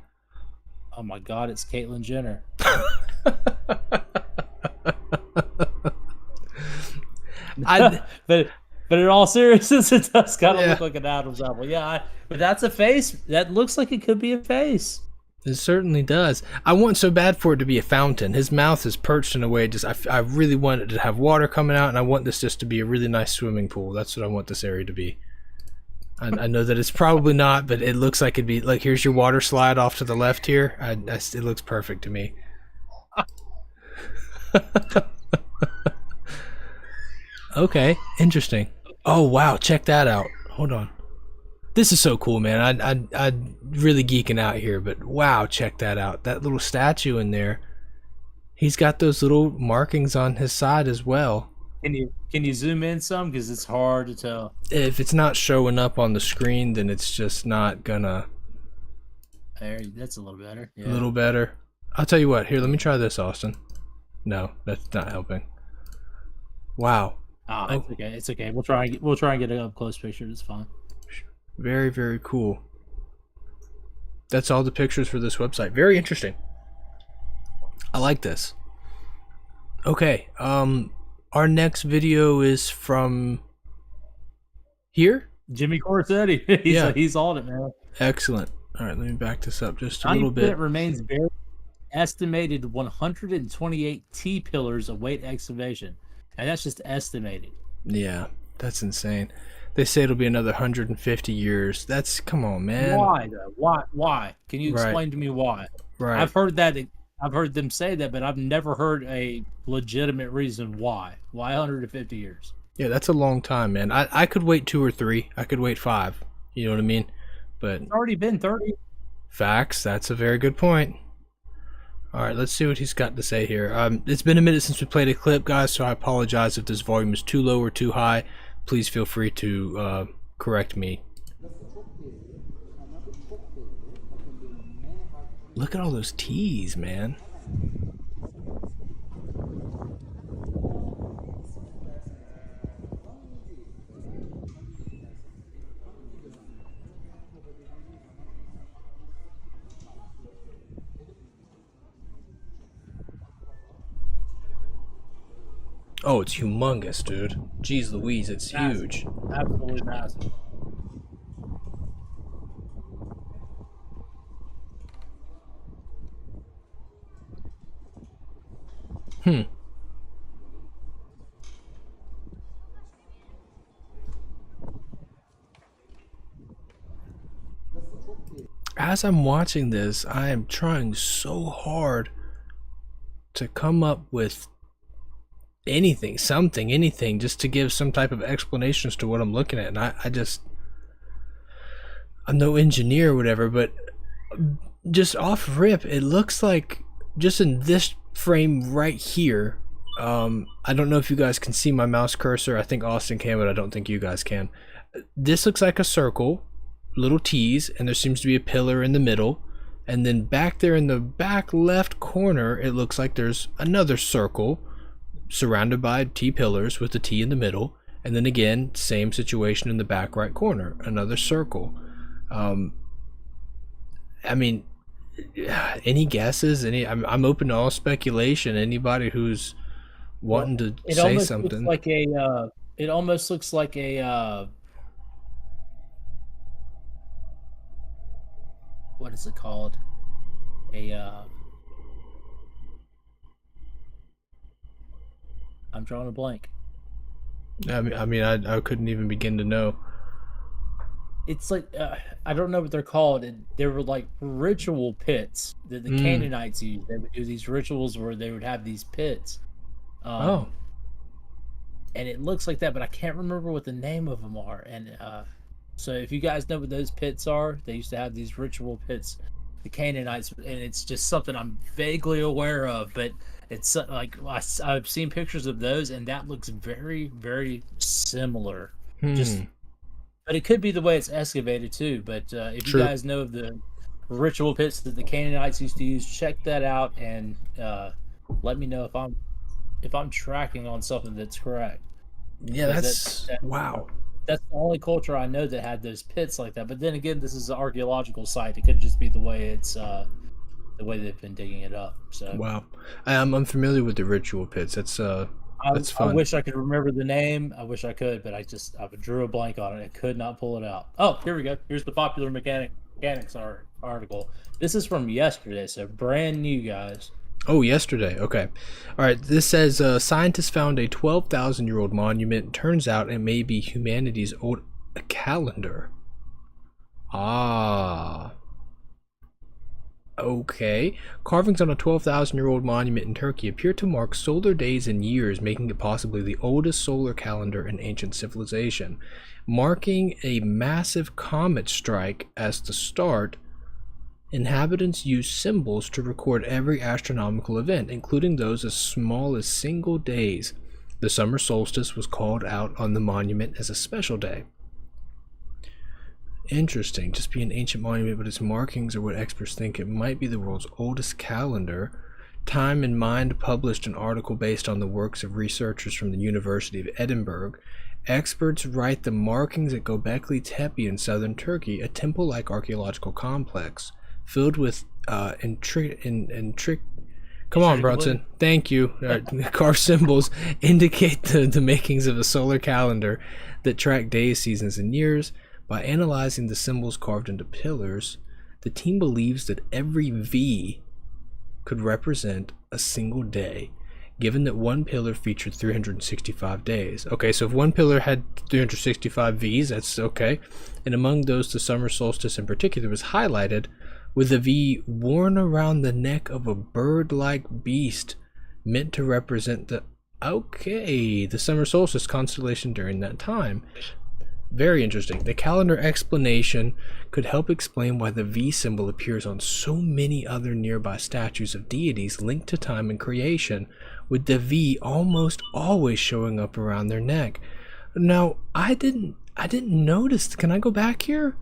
Oh my God, it's Caitlyn Jenner. But in all seriousness, it does kind of look like an Adam's apple. Yeah, but that's a face. That looks like it could be a face. It certainly does. I want so bad for it to be a fountain. His mouth is perched in a way I really want it to have water coming out, and I want this just to be a really nice swimming pool. That's what I want this area to be. I know that it's probably not, but it looks like it'd be like, here's your water slide off to the left here. It looks perfect to me. Okay, interesting. Oh wow, check that out. Hold on. This is so cool, man. I'm really geeking out here, but wow, check that out. That little statue in there. He's got those little markings on his side as well. Can you zoom in some? Because it's hard to tell. If it's not showing up on the screen, then it's just not gonna. There, that's a little better. Yeah. A little better. I'll tell you what. Here, let me try this, Austin. No, that's not helping. Wow. Oh, it's okay. It's okay. We'll try and get an up close picture. It's fine. Very, very cool. That's all the pictures for this website. Very interesting. I like this. Okay. Our next video is from here. Jimmy Corsetti. He's on it, man. Excellent. All right, let me back this up just a little bit. It remains very estimated 128 T-pillars await excavation. And that's just estimated. Yeah, that's insane. They say it'll be another 150 years. Come on, man. Why though? Why? Can you explain to me why? Right. I've heard them say that, but I've never heard a legitimate reason why. Why 150 years? Yeah, that's a long time, man. I could wait 2 or 3. I could wait 5. You know what I mean? But It's already been 30. facts, that's a very good point. All right, let's see what he's got to say here. It's been a minute since we played a clip, guys, so I apologize if this volume is too low or too high. Please feel free to correct me. Look at all those T's, man. Oh, it's humongous, dude. Jeez Louise, it's Massive. huge. Absolutely massive. As I'm watching this, I am trying so hard to come up with anything, something, anything, just to give some type of explanations to what I'm looking at. And I'm no engineer or whatever, but just off rip, it looks like just in this frame right here. I don't know if you guys can see my mouse cursor. I think Austin can, but I don't think you guys can. This looks like a circle, little T's, and there seems to be a pillar in the middle. And then back there in the back left corner, it looks like there's another circle surrounded by T pillars with the T in the middle. And then again, same situation in the back right corner, another circle. I mean, any guesses? I'm open to all speculation. Anybody who's wanting to say something. It almost looks like a what is it called? I'm drawing a blank. I couldn't even begin to know. It's like I don't know what they're called. They were like ritual pits that the Canaanites used. They would do these rituals where they would have these pits. And it looks like that, but I can't remember what the name of them are. And so if you guys know what those pits are, they used to have these ritual pits, the Canaanites, and it's just something I'm vaguely aware of. But it's like I've seen pictures of those, and that looks very, very similar. But it could be the way it's excavated too. But if you guys know of the ritual pits that the Canaanites used to use, check that out and let me know if I'm tracking on something that's correct. Yeah, that's wow. That's the only culture I know that had those pits like that. But then again, this is an archaeological site. It could just be the way it's the way they've been digging it up. So wow, I'm familiar with the ritual pits. That's fun. I wish I could remember the name. I wish I could, but I drew a blank on it. I could not pull it out. Oh, here we go. Here's the Popular Mechanics article. This is from yesterday, so brand new, guys. Oh, yesterday. Okay. All right. This says scientists found a 12,000-year-old monument. Turns out it may be humanity's old calendar. Ah. Okay. Carvings on a 12,000-year-old monument in Turkey appear to mark solar days and years, making it possibly the oldest solar calendar in ancient civilization. Marking a massive comet strike as the start, inhabitants use symbols to record every astronomical event, including those as small as single days. The summer solstice was called out on the monument as a special day. Interesting. Just be an ancient monument, but its markings are what experts think it might be the world's oldest calendar. Time and Mind published an article based on the works of researchers from the University of Edinburgh. Experts write the markings at Gobekli Tepe in southern Turkey, a temple-like archaeological complex filled with come on, Brunson. Thank you. Carved symbols indicate the makings of a solar calendar that track days, seasons, and years. By analyzing the symbols carved into pillars, the team believes that every V could represent a single day, given that one pillar featured 365 days. Okay, so if one pillar had 365 Vs, that's okay. And among those, the summer solstice in particular was highlighted with a V worn around the neck of a bird-like beast meant to represent the summer solstice constellation during that time. Very interesting. The calendar explanation could help explain why the V symbol appears on so many other nearby statues of deities linked to time and creation, with the V almost always showing up around their neck. Now, I didn't notice. Can I go back here?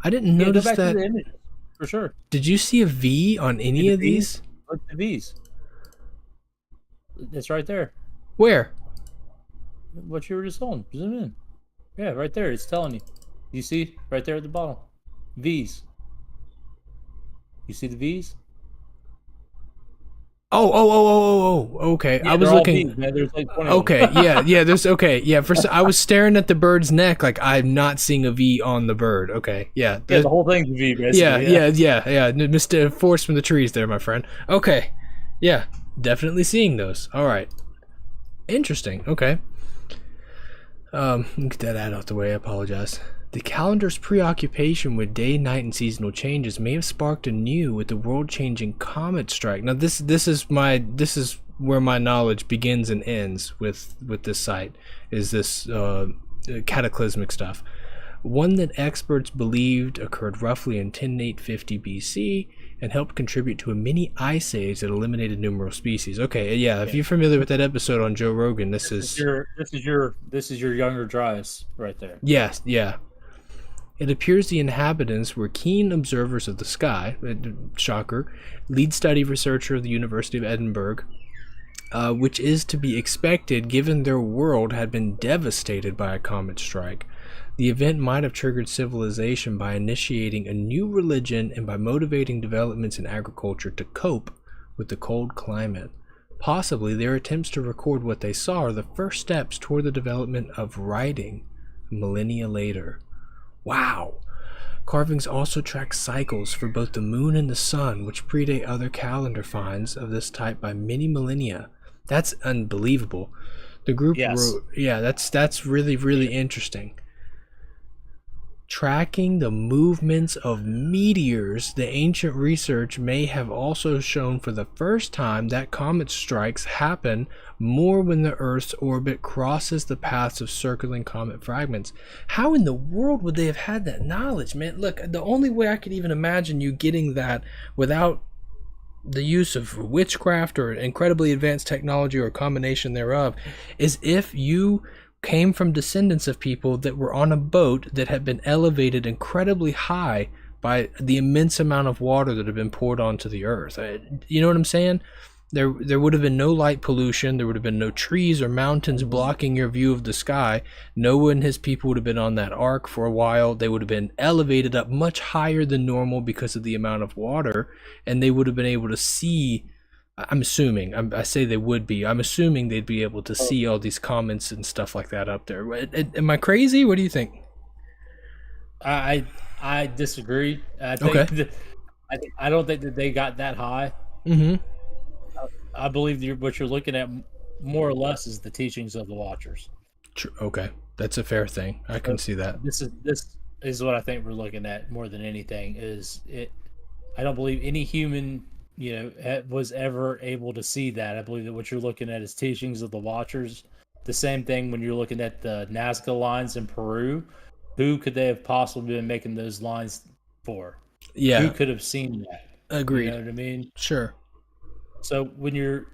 I didn't notice go back that. to the image, for sure. Did you see a V on any of these? Look at the V's. It's right there. Where? What you were just on. Zoom in. Yeah, right there. It's telling you. You see? Right there at the bottom. V's. You see the V's? Oh. Okay. Yeah, I was they're all looking. V's, man. There's like 20 of them. Okay. Yeah. There's okay. Yeah. I was staring at the bird's neck, like I'm not seeing a V on the bird. Okay. Yeah. Yeah, the whole thing's a V, basically. Yeah. Mr. Force from the trees there, my friend. Okay. Yeah. Definitely seeing those. All right. Interesting. Okay. Get that out the way. I apologize. The calendar's preoccupation with day, night, and seasonal changes may have sparked anew with the world-changing comet strike. Now, this is where my knowledge begins and ends with this site. Is this cataclysmic stuff? One that experts believed occurred roughly in 10850 BC and helped contribute to a mini ice age that eliminated numerous species. Okay, yeah. If you're familiar with that episode on Joe Rogan, this is your Younger Dryas right there. Yes, yeah. It appears the inhabitants were keen observers of the sky. Shocker. Lead study researcher of the University of Edinburgh, which is to be expected given their world had been devastated by a comet strike. The event might have triggered civilization by initiating a new religion and by motivating developments in agriculture to cope with the cold climate. Possibly their attempts to record what they saw are the first steps toward the development of writing millennia later. Wow! Carvings also track cycles for both the moon and the sun, which predate other calendar finds of this type by many millennia. That's unbelievable. The group wrote, yeah, that's really, really interesting. Tracking the movements of meteors, the ancient research may have also shown for the first time that comet strikes happen more when the Earth's orbit crosses the paths of circling comet fragments. How in the world would they have had that knowledge, man? Look, the only way I could even imagine you getting that without the use of witchcraft or incredibly advanced technology or a combination thereof is if you came from descendants of people that were on a boat that had been elevated incredibly high by the immense amount of water that had been poured onto the earth. You know what I'm saying? There would have been no light pollution. There would have been no trees or mountains blocking your view of the sky. Noah and his people would have been on that ark for a while. They would have been elevated up much higher than normal because of the amount of water, and they would have been able to see. I'm assuming, I say they would be, I'm assuming they'd be able to see all these comments and stuff like that up there. Am I crazy? What do you think? I disagree. I think I don't think that they got that high. Mm-hmm. I believe what you're looking at more or less is the teachings of the Watchers. Okay, that's a fair thing. I can see that. This is what I think we're looking at more than anything. Is it? I don't believe any human was ever able to see that. I believe that what you're looking at is teachings of the Watchers. The same thing when you're looking at the Nazca lines in Peru. Who could they have possibly been making those lines for? Yeah. Who could have seen that? Agreed. You know what I mean? Sure. So when you're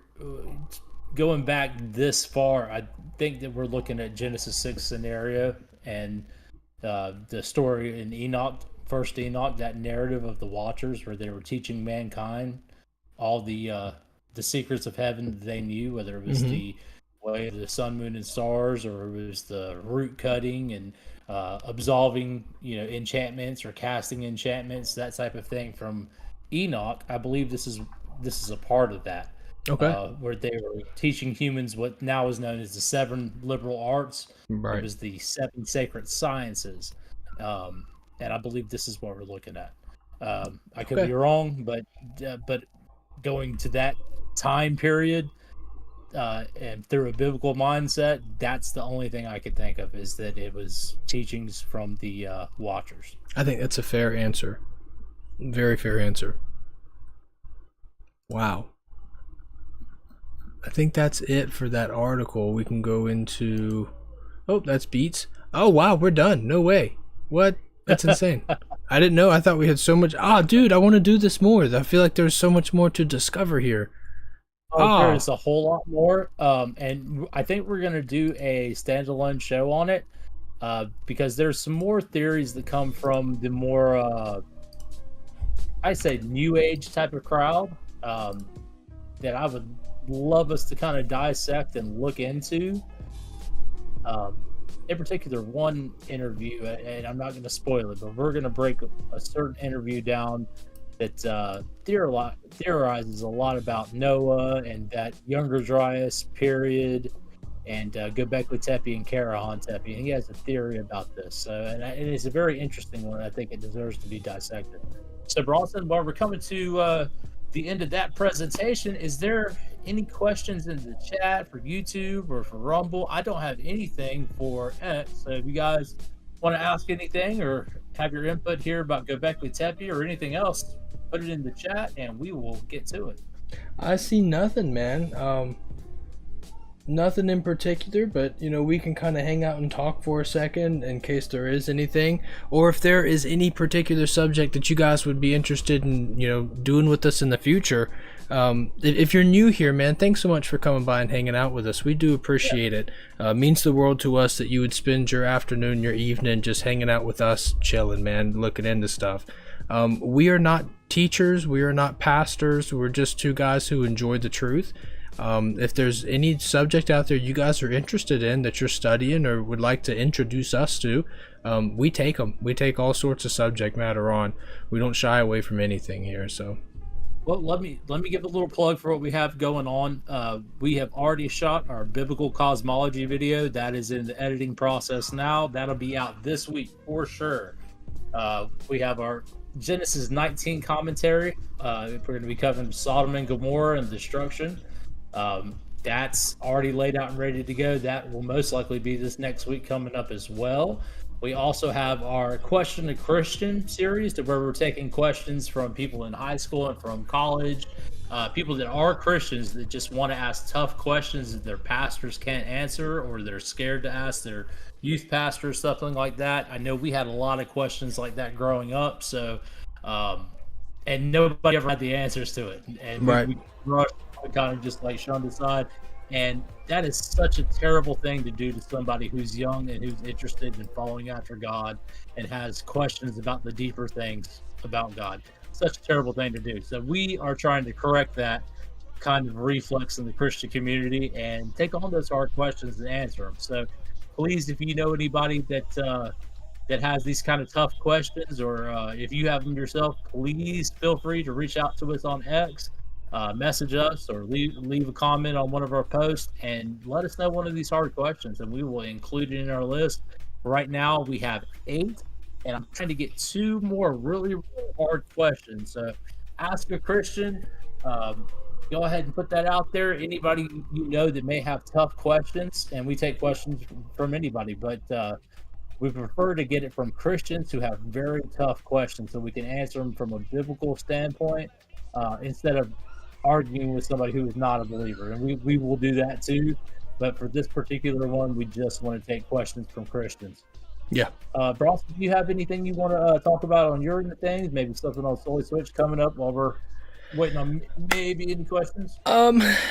going back this far, I think that we're looking at Genesis 6 scenario and the story in Enoch, first Enoch, that narrative of the Watchers where they were teaching mankind all the secrets of heaven that they knew, whether it was the way of the sun, moon, and stars, or it was the root cutting and absolving, enchantments or casting enchantments, that type of thing from Enoch. I believe this is a part of that. Okay. Where they were teaching humans what now is known as the 7 liberal arts. Right. It was the 7 sacred sciences. And I believe this is what we're looking at. I could be wrong, but going to that time period and through a biblical mindset, that's the only thing I could think of, is that it was teachings from the Watchers. I think that's a fair answer. Very fair answer. Wow. I think that's it for that article. We can go into... Oh, that's Beats. Oh wow, we're done. No way. What? That's insane. I didn't know. I thought we had so much. Dude, I want to do this more. I feel like there's so much more to discover here. There is a whole lot more. And I think we're gonna do a standalone show on it. Because there's some more theories that come from the more I say new age type of crowd that I would love us to kind of dissect and look into. In particular, one interview, and I'm not going to spoil it, but we're going to break a certain interview down that theorizes a lot about Noah and that Younger Dryas period, and Gobekli Tepe and Karahan Tepe. And he has a theory about this. And it's a very interesting one. I think it deserves to be dissected. So, Bronson and Barbara, coming to the end of that presentation, is there any questions in the chat for YouTube or for Rumble? I don't have anything for X. So if you guys want to ask anything or have your input here about Gobekli Tepe or anything else, put it in the chat and we will get to it. I see nothing, man. Nothing in particular, but we can kind of hang out and talk for a second in case there is anything, or if there is any particular subject that you guys would be interested in doing with us in the future. If you're new here, man, thanks so much for coming by and hanging out with us. We do appreciate it. Means the world to us that you would spend your afternoon, your evening just hanging out with us, chilling, man, looking into stuff. We are not teachers, we are not pastors, we're just two guys who enjoy the truth. If there's any subject out there you guys are interested in that you're studying or would like to introduce us to, we take them. We take all sorts of subject matter on. We don't shy away from anything here. So, well, let me give a little plug for what we have going on. We have already shot our biblical cosmology video. That is in the editing process now. That'll be out this week for sure. We have our Genesis 19 commentary. We're going to be covering Sodom and Gomorrah and destruction. That's already laid out and ready to go. That will most likely be this next week coming up as well. We also have our Question to Christian series, to where we're taking questions from people in high school and from college, people that are Christians that just want to ask tough questions that their pastors can't answer, or they're scared to ask their youth pastors, something like that. I know we had a lot of questions like that growing up, so and nobody ever had the answers to it. And right. we rushed, kind of just like shunned aside, and that is such a terrible thing to do to somebody who's young and who's interested in following after God and has questions about the deeper things about God. Such a terrible thing to do. So we are trying to correct that kind of reflex in the Christian community and take on those hard questions and answer them. So please, if you know anybody that has these kind of tough questions, or if you have them yourself, please feel free to reach out to us on X. Message us or leave a comment on one of our posts and let us know one of these hard questions, and we will include it in our list. Right now we have 8, and I'm trying to get 2 more really, really hard questions. So ask a Christian. Go ahead and put that out there. Anybody you know that may have tough questions, and we take questions from anybody, but we prefer to get it from Christians who have very tough questions so we can answer them from a biblical standpoint, instead of arguing with somebody who is not a believer. And we will do that too, but for this particular one, we just want to take questions from Christians. Yeah. Bronson, do you have anything you want to talk about on your things? Maybe something on Solely Switch coming up while we're waiting on maybe any questions?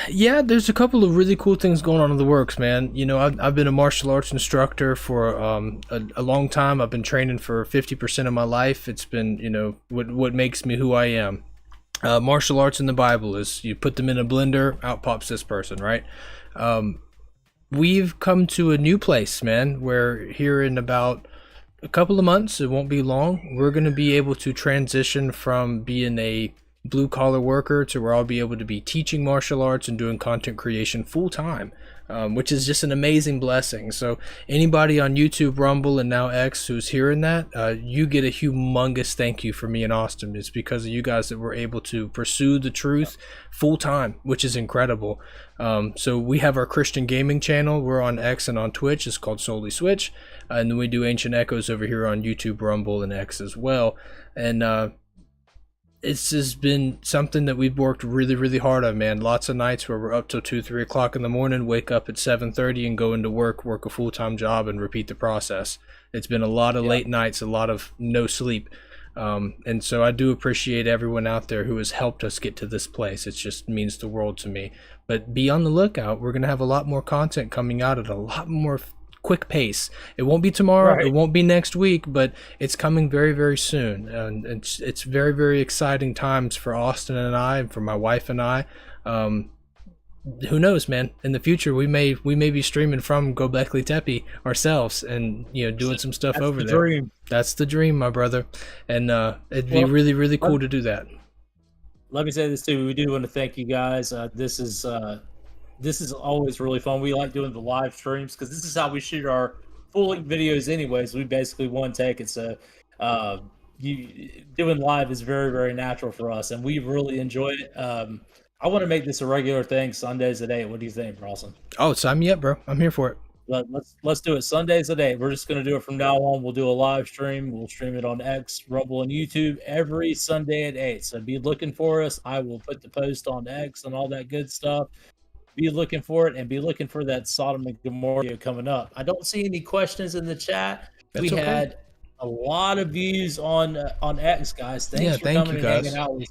Yeah, there's a couple of really cool things going on in the works, man. I've been a martial arts instructor for a long time. I've been training for 50% of my life. It's been, what makes me who I am. Martial arts in the Bible is you put them in a blender, out pops this person, right? We've come to a new place, man, where here in about a couple of months, it won't be long, we're going to be able to transition from being a blue-collar worker to where I'll be able to be teaching martial arts and doing content creation full-time, which is just an amazing blessing. So anybody on YouTube, Rumble, and now X who's hearing that, you get a humongous thank you from me and Austin. It's because of you guys that we're able to pursue the truth full-time, which is incredible. So we have our Christian gaming channel. We're on X and on Twitch. It's called Solely Switch. And then we do Ancient Echoes over here on YouTube, Rumble, and X as well. And it's just been something that we've worked really, really hard on, man. Lots of nights where we're up till 2, 3 o'clock in the morning, wake up at 7:30 and go into work a full-time job and repeat the process. It's been a lot of late nights, a lot of no sleep. And so I do appreciate everyone out there who has helped us get to this place. It just means the world to me. But be on the lookout. We're going to have a lot more content coming out at a lot more quick pace. It won't be tomorrow. Right. It won't be next week, but it's coming very, very soon. And it's very, very exciting times for Austin and I, and for my wife and I. Who knows, man? In the future, we may be streaming from Gobekli Tepe ourselves, and doing some stuff over there. Dream. That's the dream, my brother. And it'd be really, really cool to do that. Let me say this too. We do want to thank you guys. This is always really fun. We like doing the live streams because this is how we shoot our full-length videos anyways. We basically one take it. So doing live is very, very natural for us, and we really enjoy it. I want to make this a regular thing, Sundays at 8. What do you think, Rawson? Oh, sign me up, bro. I'm here for it. Let's do it Sundays at 8. We're just going to do it from now on. We'll do a live stream. We'll stream it on X, Rumble, and YouTube every Sunday at 8. So be looking for us. I will put the post on X and all that good stuff. Be looking for it, and be looking for that Sodom and Gomorrah video coming up. I don't see any questions in the chat. We had a lot of views on X, guys. Thanks for coming and hanging out with us.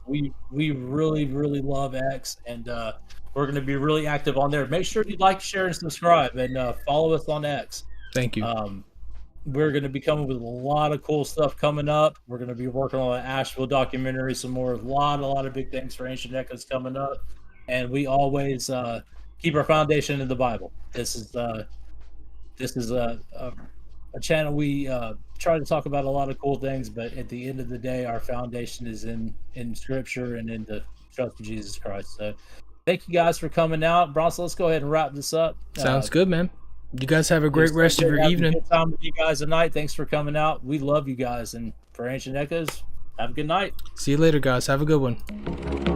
We really, really love X, and we're going to be really active on there. Make sure you like, share, and subscribe, and follow us on X. Thank you. We're going to be coming with a lot of cool stuff coming up. We're going to be working on an Asheville documentary, some more, a lot of big things for Ancient Echoes coming up, and we always keep our foundation in the Bible. This is a channel we try to talk about a lot of cool things, but at the end of the day, our foundation is in Scripture and in the trust of Jesus Christ. So thank you guys for coming out. Bronson, let's go ahead and wrap this up. Sounds good, man. You guys have a great rest of your evening. Good time with you guys tonight. Thanks for coming out. We love you guys. And for Ancient Echoes, have a good night. See you later, guys. Have a good one.